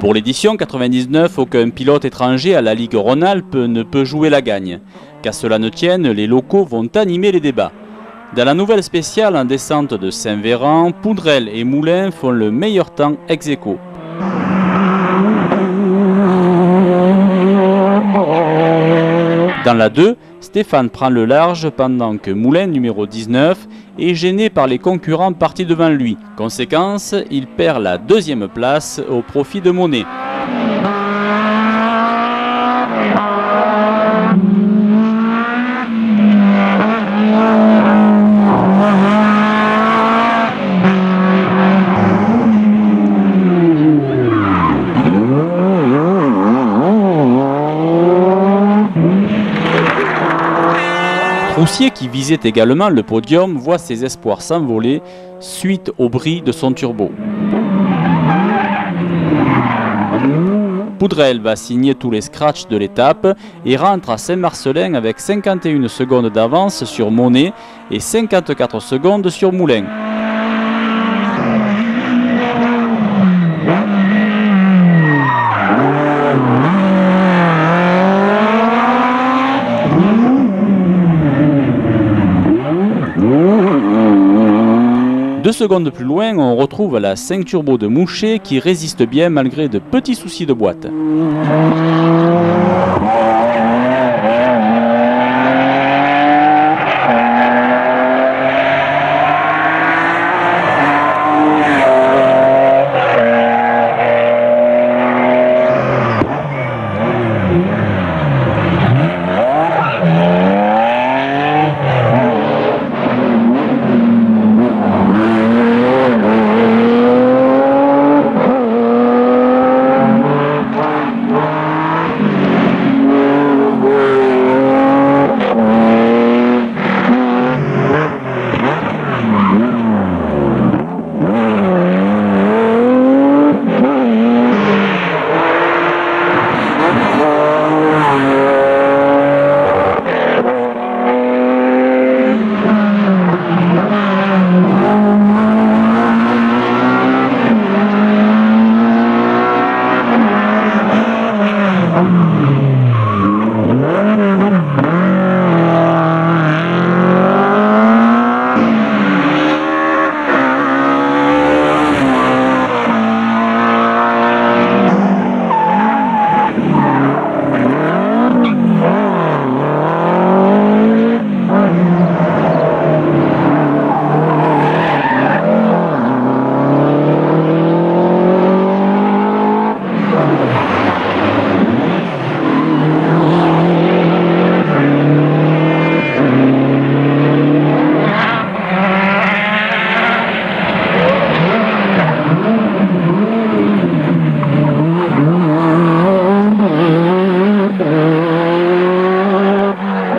Pour l'édition 99, aucun pilote étranger à la Ligue Rhône-Alpes ne peut jouer la gagne. Qu'à cela ne tienne, les locaux vont animer les débats. Dans la nouvelle spéciale en descente de Saint-Véran, Poudrel et Moulin font le meilleur temps ex aequo. Dans la 2, Stéphane prend le large pendant que Moulin, numéro 19, est gêné par les concurrents partis devant lui. Conséquence, il perd la 2e place au profit de Monet. Roussier, qui visait également le podium, voit ses espoirs s'envoler suite au bris de son turbo. Poudrel va signer tous les scratchs de l'étape et rentre à Saint-Marcellin avec 51 secondes d'avance sur Monet et 54 secondes sur Moulin. Deux secondes plus loin, on retrouve la 5 turbo de Mouchet qui résiste bien malgré de petits soucis de boîte.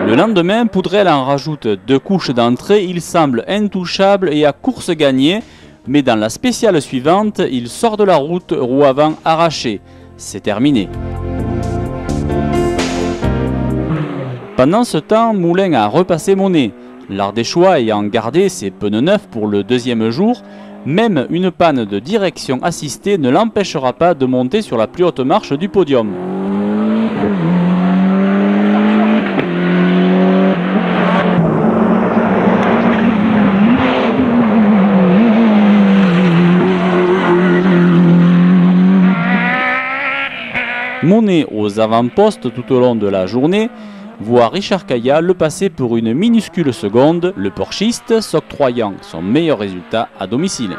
Le lendemain, Poudrel en rajoute 2 couches d'entrée, il semble intouchable et à course gagnée, mais dans la spéciale suivante, il sort de la route, roue avant arrachée. C'est terminé. Pendant ce temps, Moulin a repassé Monet. L'Ardéchois ayant gardé ses pneus neufs pour le 2e jour, même une panne de direction assistée ne l'empêchera pas de monter sur la plus haute marche du podium. Monet aux avant-postes tout au long de la journée voit Richard Caillat le passer pour une minuscule seconde, le porchiste s'octroyant son meilleur résultat à domicile.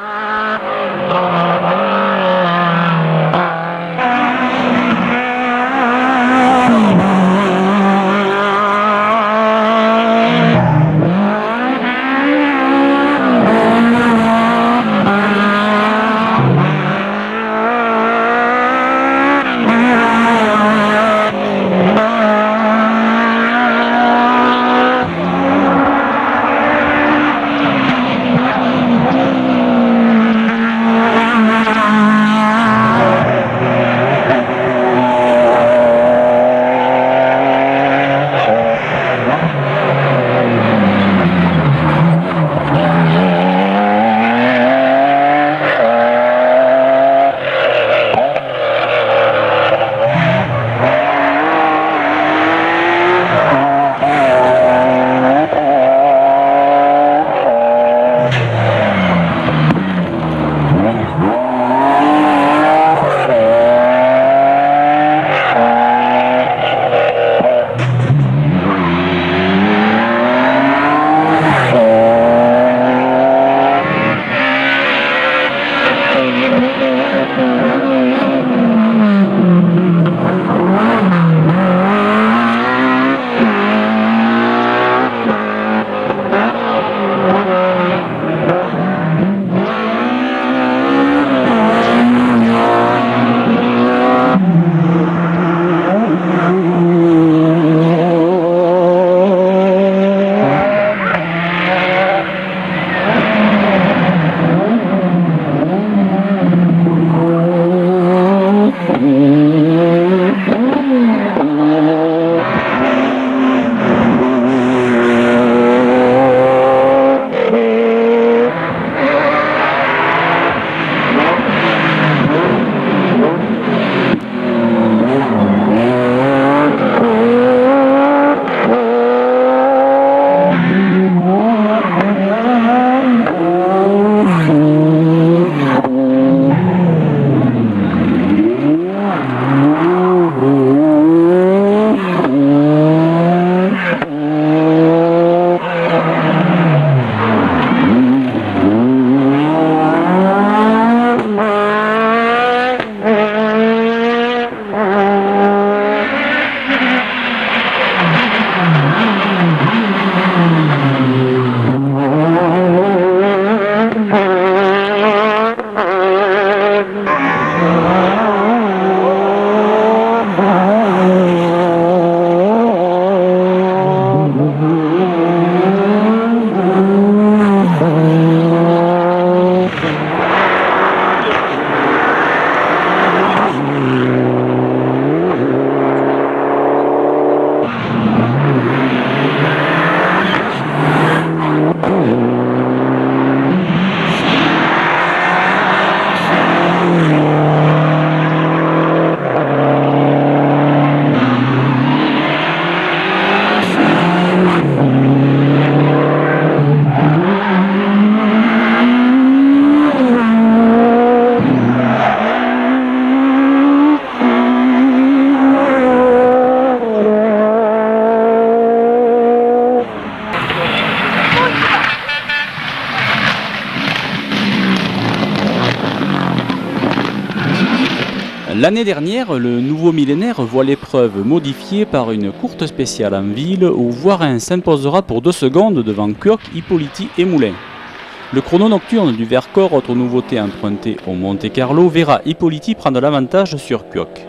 L'année dernière, le nouveau millénaire voit l'épreuve modifiée par une courte spéciale en ville où Voirin s'imposera pour 2 secondes devant Kuok, Hippolyte et Moulin. Le chrono nocturne du Vercors, autre nouveauté empruntée au Monte Carlo, verra Hippolyte prendre l'avantage sur Kuok.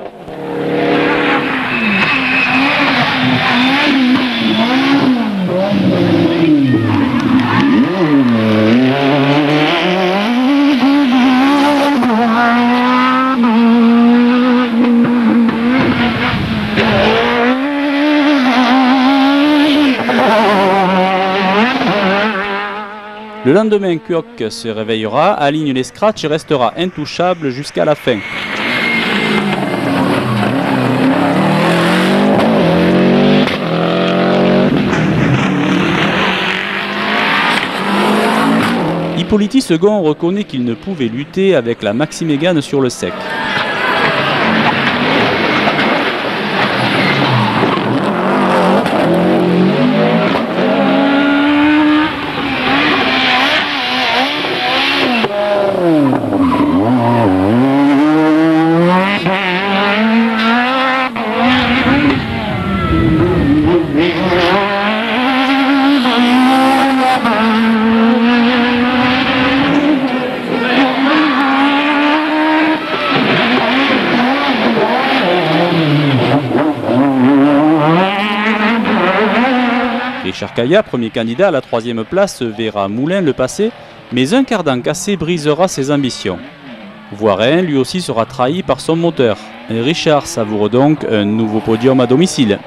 Le lendemain, Kuok se réveillera, aligne les scratchs et restera intouchable jusqu'à la fin. Hippolyte II reconnaît qu'il ne pouvait lutter avec la Maxi Mégane sur le sec. Richard Caillat, premier candidat à la 3e place, verra Moulin le passer, mais un cardan cassé brisera ses ambitions. Voirin, lui aussi, sera trahi par son moteur. Et Richard savoure donc un nouveau podium à domicile.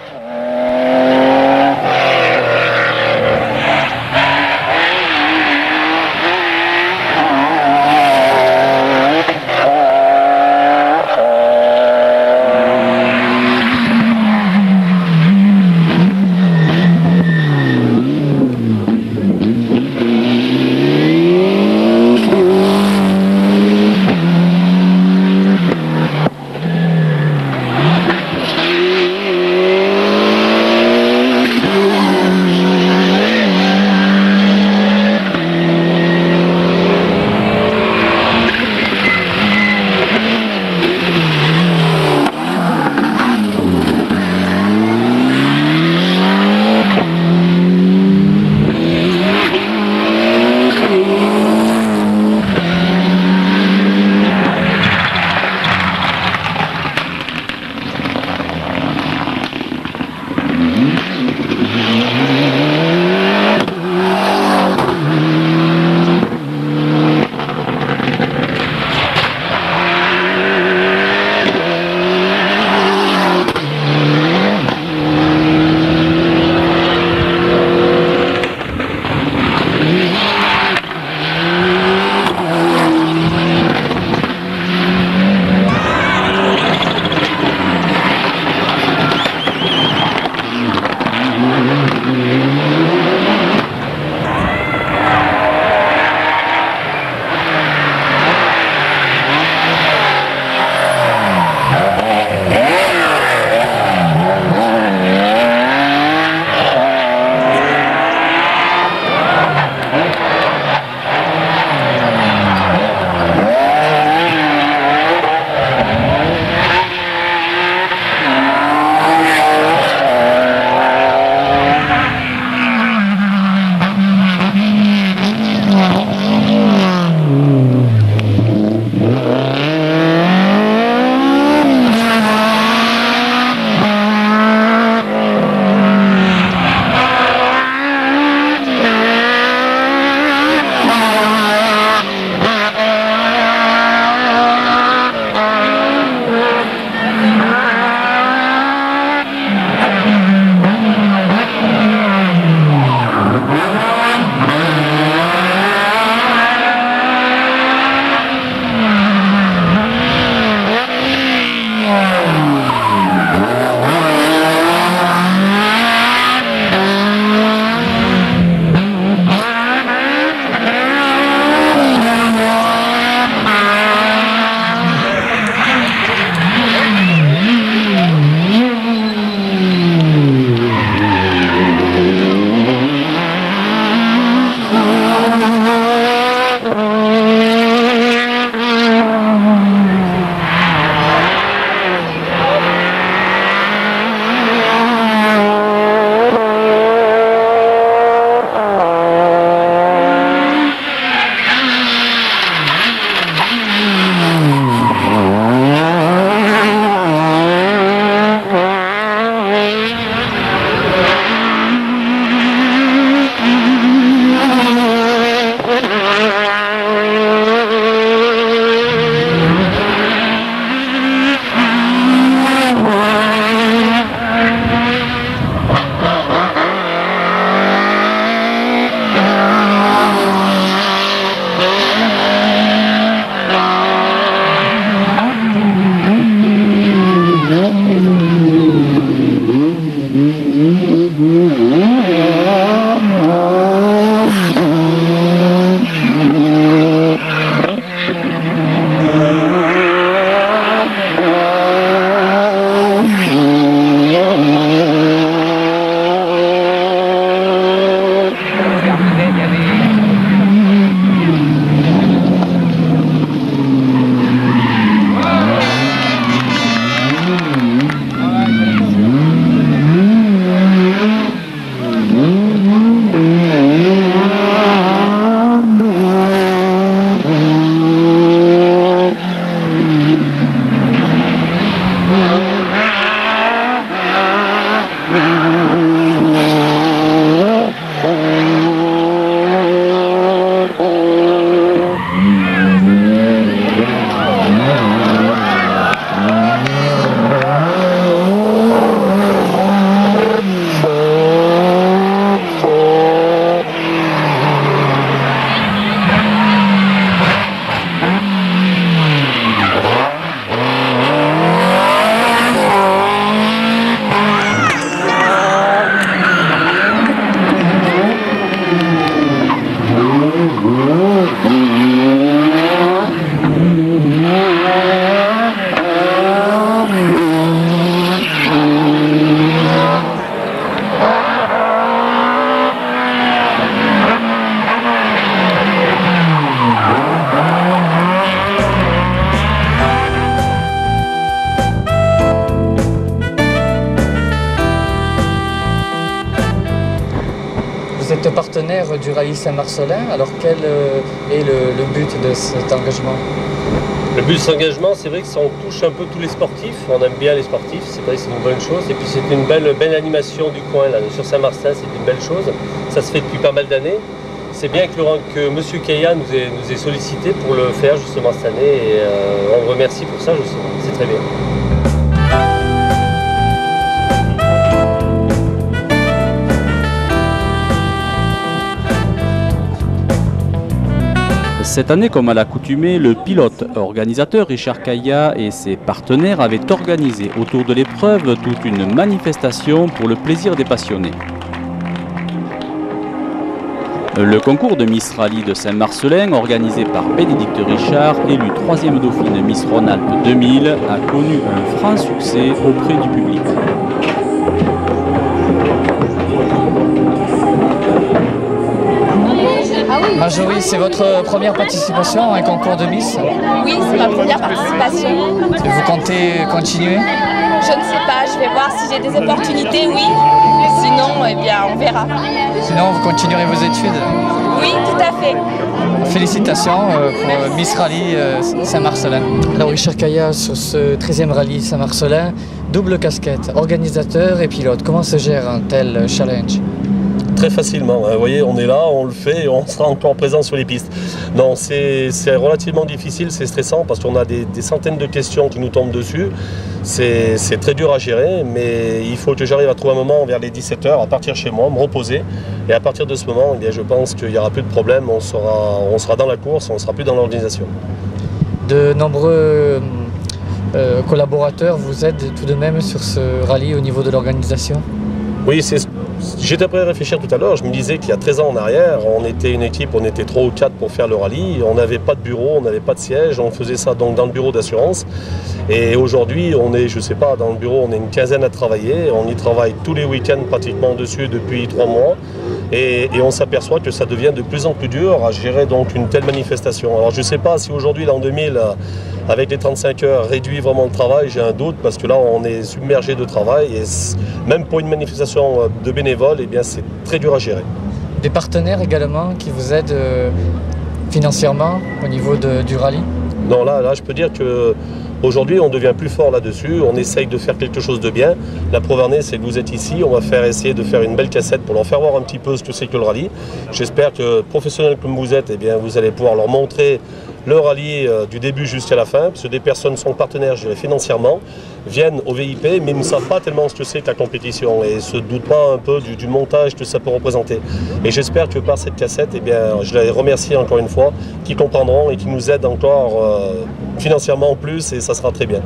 partenaire du rallye Saint-Marcelin. Alors quel est le but de cet engagement? Le but de cet engagement, c'est vrai que ça en touche un peu tous les sportifs. On aime bien les sportifs, c'est vrai que c'est une bonne chose. Et puis c'est une belle animation du coin là. Sur Saint-Marcelin, c'est une belle chose. Ça se fait depuis pas mal d'années. C'est bien que M. Kaya nous ait sollicité pour le faire justement cette année. Et on le remercie pour ça justement. C'est très bien. Cette année, comme à l'accoutumée, le pilote organisateur Richard Kaya et ses partenaires avaient organisé autour de l'épreuve toute une manifestation pour le plaisir des passionnés. Le concours de Miss Rallye de Saint-Marcelin, organisé par Bénédicte Richard, élue 3e dauphine Miss Rhône-Alpes 2000, a connu un franc succès auprès du public. Marjorie, c'est votre première participation à un concours de Miss? Oui, c'est ma première participation. Et vous comptez continuer? Je ne sais pas, je vais voir si j'ai des opportunités, oui. Sinon, eh bien, on verra. Sinon, vous continuerez vos études? Oui, tout à fait. Félicitations pour Miss Rallye Saint-Marcelin. Alors Richard Kaya, sur ce 13e rallye Saint-Marcelin, double casquette, organisateur et pilote. Comment se gère un tel challenge? Très facilement, hein. Vous voyez, on est là, on le fait et on sera encore présent sur les pistes. Non, c'est relativement difficile, c'est stressant parce qu'on a des centaines de questions qui nous tombent dessus. C'est très dur à gérer, mais il faut que j'arrive à trouver un moment vers les 17h, à partir chez moi, me reposer. Et à partir de ce moment, eh bien, je pense qu'il n'y aura plus de problème, on sera dans la course, on ne sera plus dans l'organisation. De nombreux collaborateurs vous aident tout de même sur ce rallye au niveau de l'organisation? Oui, j'étais prêt à réfléchir tout à l'heure. Je me disais qu'il y a 13 ans en arrière, on était une équipe, on était 3 ou 4 pour faire le rallye. On n'avait pas de bureau, on n'avait pas de siège. On faisait ça donc dans le bureau d'assurance. Et aujourd'hui, on est, je sais pas, dans le bureau, on est une quinzaine à travailler. On y travaille tous les week-ends pratiquement dessus depuis 3 mois. Et on s'aperçoit que ça devient de plus en plus dur à gérer donc une telle manifestation. Alors je ne sais pas si aujourd'hui, l'an 2000, avec les 35 heures, réduit vraiment le travail, j'ai un doute parce que là, on est submergé de travail. Et même pour une manifestation de bénévoles, eh bien, c'est très dur à gérer. Des partenaires également qui vous aident financièrement au niveau du rallye? Non, là, je peux dire que aujourd'hui, on devient plus fort là-dessus, on essaye de faire quelque chose de bien. La preuve en est, c'est que vous êtes ici, on va essayer de faire une belle cassette pour leur faire voir un petit peu ce que c'est que le rallye. J'espère que, professionnels comme vous êtes, eh bien, vous allez pouvoir leur montrer le rallye du début jusqu'à la fin, parce que des personnes sont partenaires, je dirais, financièrement, viennent au VIP, mais ne savent pas tellement ce que c'est que la compétition et ne se doutent pas un peu du montage que ça peut représenter. Et j'espère que par cette cassette, eh bien, je les remercie encore une fois, qui comprendront et qui nous aident encore financièrement en plus, et ça sera très bien.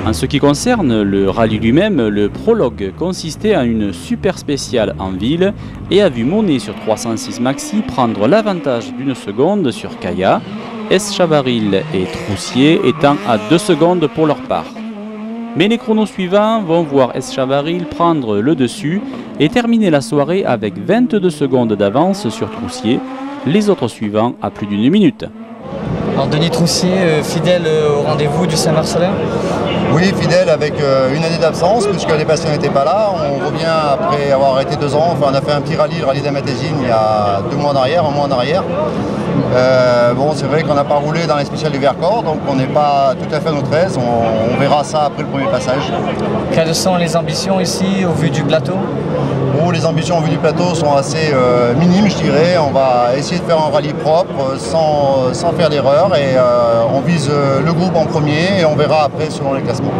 En ce qui concerne le rallye lui-même, le prologue consistait en une super spéciale en ville et a vu Monet sur 306 Maxi prendre l'avantage d'une seconde sur Kaya. Eschavaril et Troussier étant à 2 secondes pour leur part. Mais les chronos suivants vont voir Eschavaril prendre le dessus et terminer la soirée avec 22 secondes d'avance sur Troussier, les autres suivants à plus d'1 minute. Alors Denis Troussier, fidèle au rendez-vous du Saint-Marcelin? Oui, fidèle avec une année d'absence puisque les patients n'étaient pas là. On revient après avoir arrêté 2 ans. Enfin, on a fait un petit rallye, le rallye d'Amatésine, il y a 2 mois en arrière, 1 mois en arrière. Bon, c'est vrai qu'on n'a pas roulé dans les spéciales du Vercors, donc on n'est pas tout à fait à notre aise. On verra ça après le premier passage. Quelles sont les ambitions ici au vu du plateau? Bon, les ambitions au vu du plateau sont assez minimes, je dirais. On va essayer de faire un rallye propre, sans faire d'erreur, et on vise le groupe en premier et on verra après selon les classements.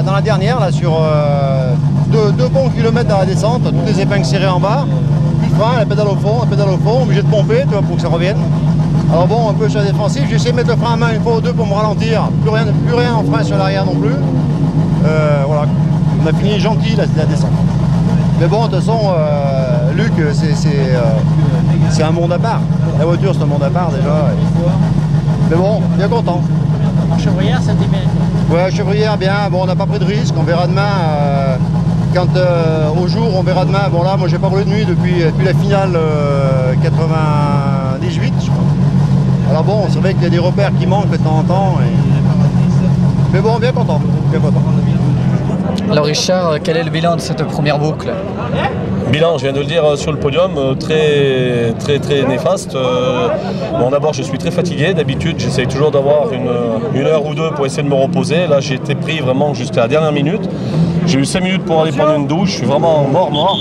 Dans la dernière, là, sur 2 bons kilomètres dans la descente, toutes les épingles serrées en bas, plus de frein, la pédale au fond, obligé de pomper, tu vois, pour que ça revienne. Alors bon, un peu sur la défensive, j'ai essayé de mettre le frein à main 1 fois ou 2 pour me ralentir, plus rien en frein sur l'arrière non plus. Voilà, on a fini gentil la descente. Mais bon, de toute façon, Luc, c'est un monde à part. La voiture, c'est un monde à part déjà. Mais bon, bien content. En Chevrière, ça t'est bien? Ouais, Chevrière, bien. Bon, on n'a pas pris de risque. On verra demain. Au jour, on verra demain. Bon, là, moi, j'ai pas roulé de nuit depuis la finale 98, je crois. Alors bon, c'est vrai qu'il y a des repères qui manquent de temps en temps. Mais bon, bien content. Bien content. Alors Richard, quel est le bilan de cette première boucle? Bilan, je viens de le dire sur le podium, très néfaste. Bon, d'abord, je suis très fatigué. D'habitude, j'essaye toujours d'avoir une heure ou 2 pour essayer de me reposer. Là, j'ai été pris vraiment jusqu'à la dernière minute. J'ai eu 5 minutes pour aller prendre une douche. Je suis vraiment mort.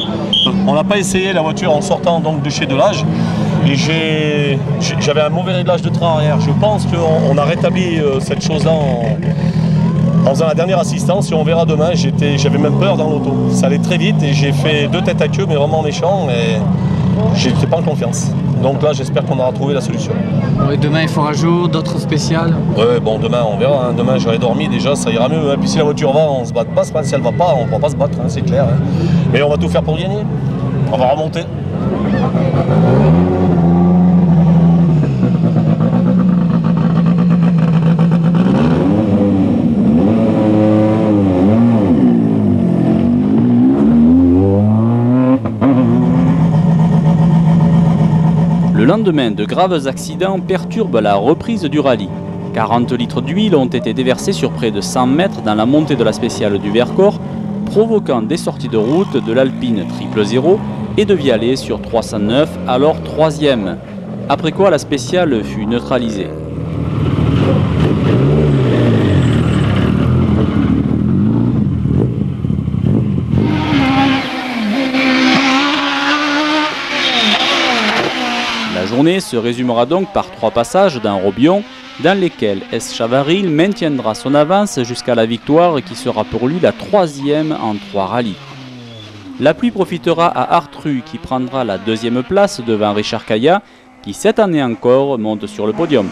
On n'a pas essayé la voiture en sortant donc de chez Delage. Et j'avais un mauvais réglage de train arrière. Je pense qu'on a rétabli cette chose-là en faisant la dernière assistance, et on verra demain. J'avais même peur dans l'auto. Ça allait très vite et j'ai fait 2 têtes à queue, mais vraiment méchant, et j'étais pas en confiance. Donc là, j'espère qu'on aura trouvé la solution. Oui, demain il fera jour, d'autres spéciales? Ouais, bon, demain on verra. Hein. Demain j'aurai dormi déjà, ça ira mieux. Hein. Puis si la voiture va, on se bat pas. Si elle va pas, on ne pourra pas se battre, hein, c'est clair. Hein. Mais on va tout faire pour gagner. On va remonter. Le lendemain, de graves accidents perturbent la reprise du rallye. 40 litres d'huile ont été déversés sur près de 100 mètres dans la montée de la spéciale du Vercors, provoquant des sorties de route de l'Alpine 000 et de Vialet sur 309, alors 3e. Après quoi la spéciale fut neutralisée. La journée se résumera donc par 3 passages d'un Robion, dans lesquels Eschavaril maintiendra son avance jusqu'à la victoire qui sera pour lui la 3e en 3 rallyes. La pluie profitera à Artru qui prendra la 2e place devant Richard Caillat qui cette année encore monte sur le podium.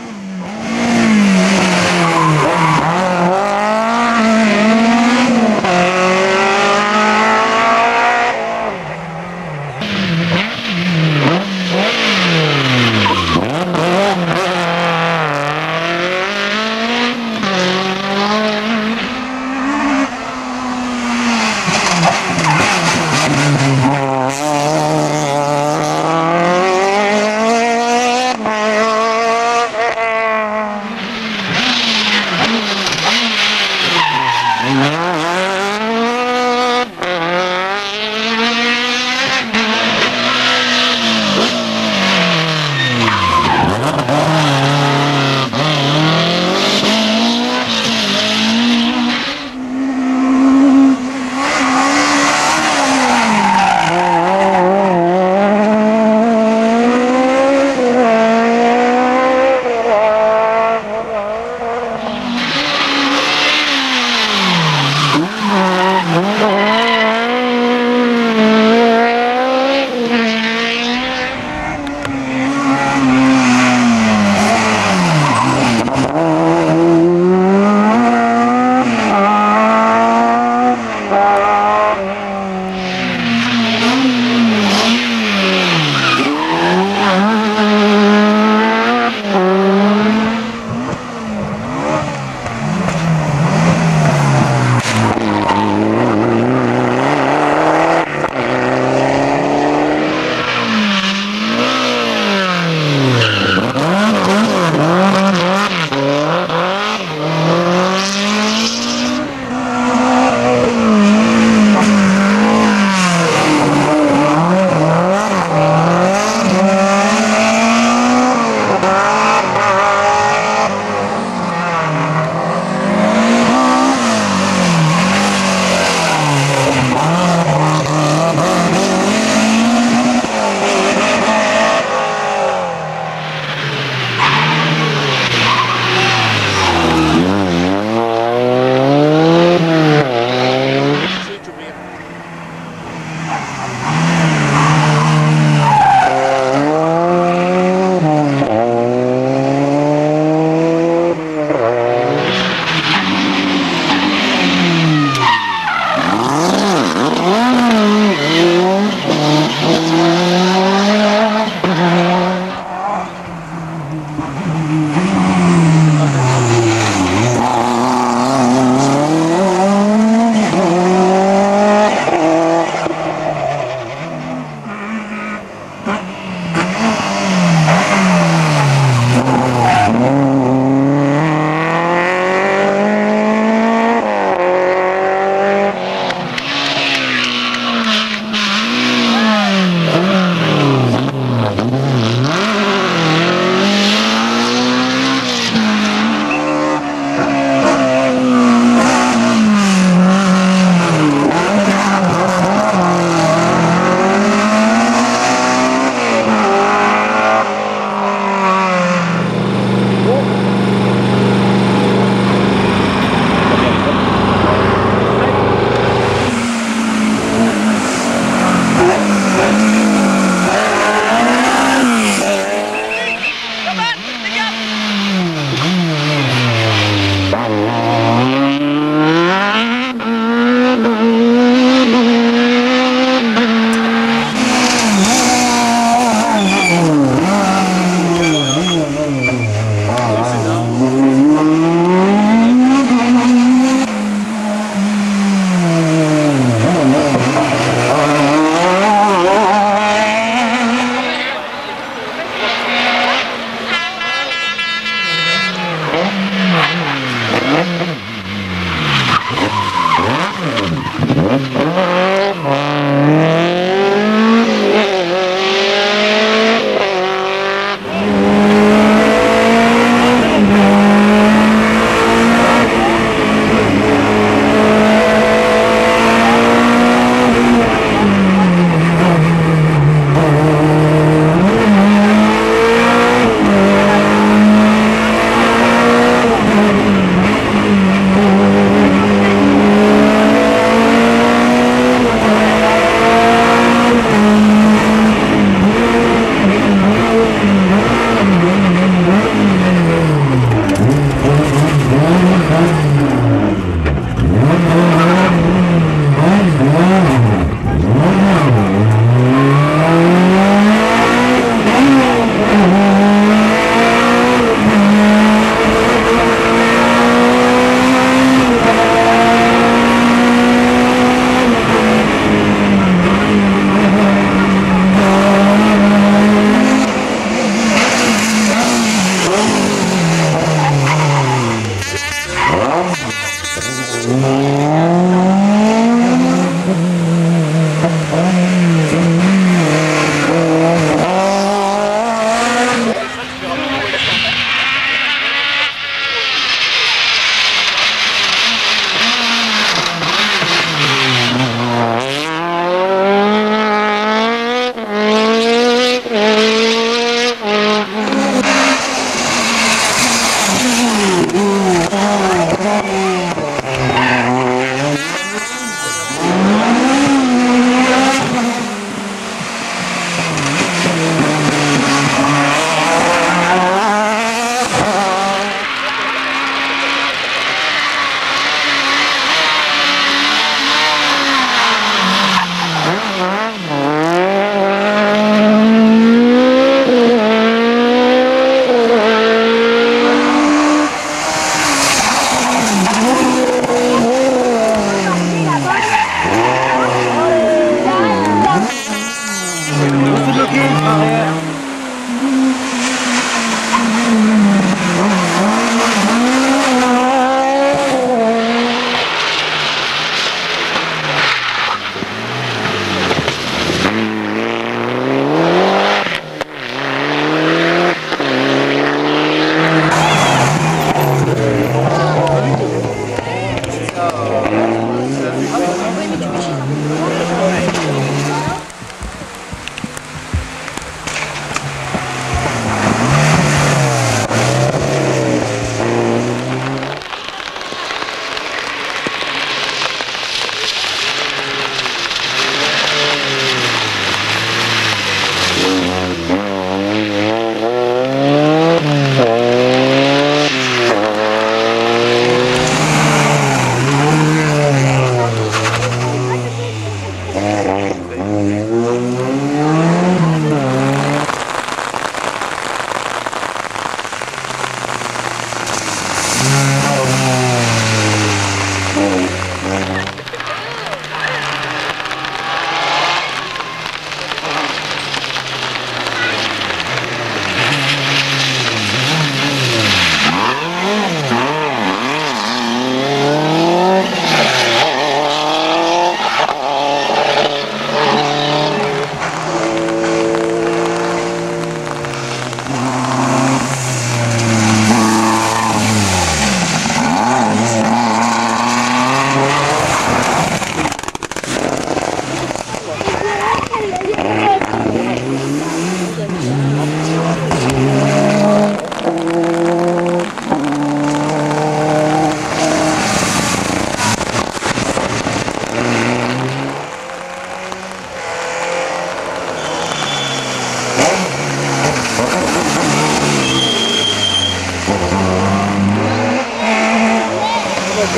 On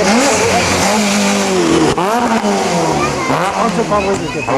se prendrait du café.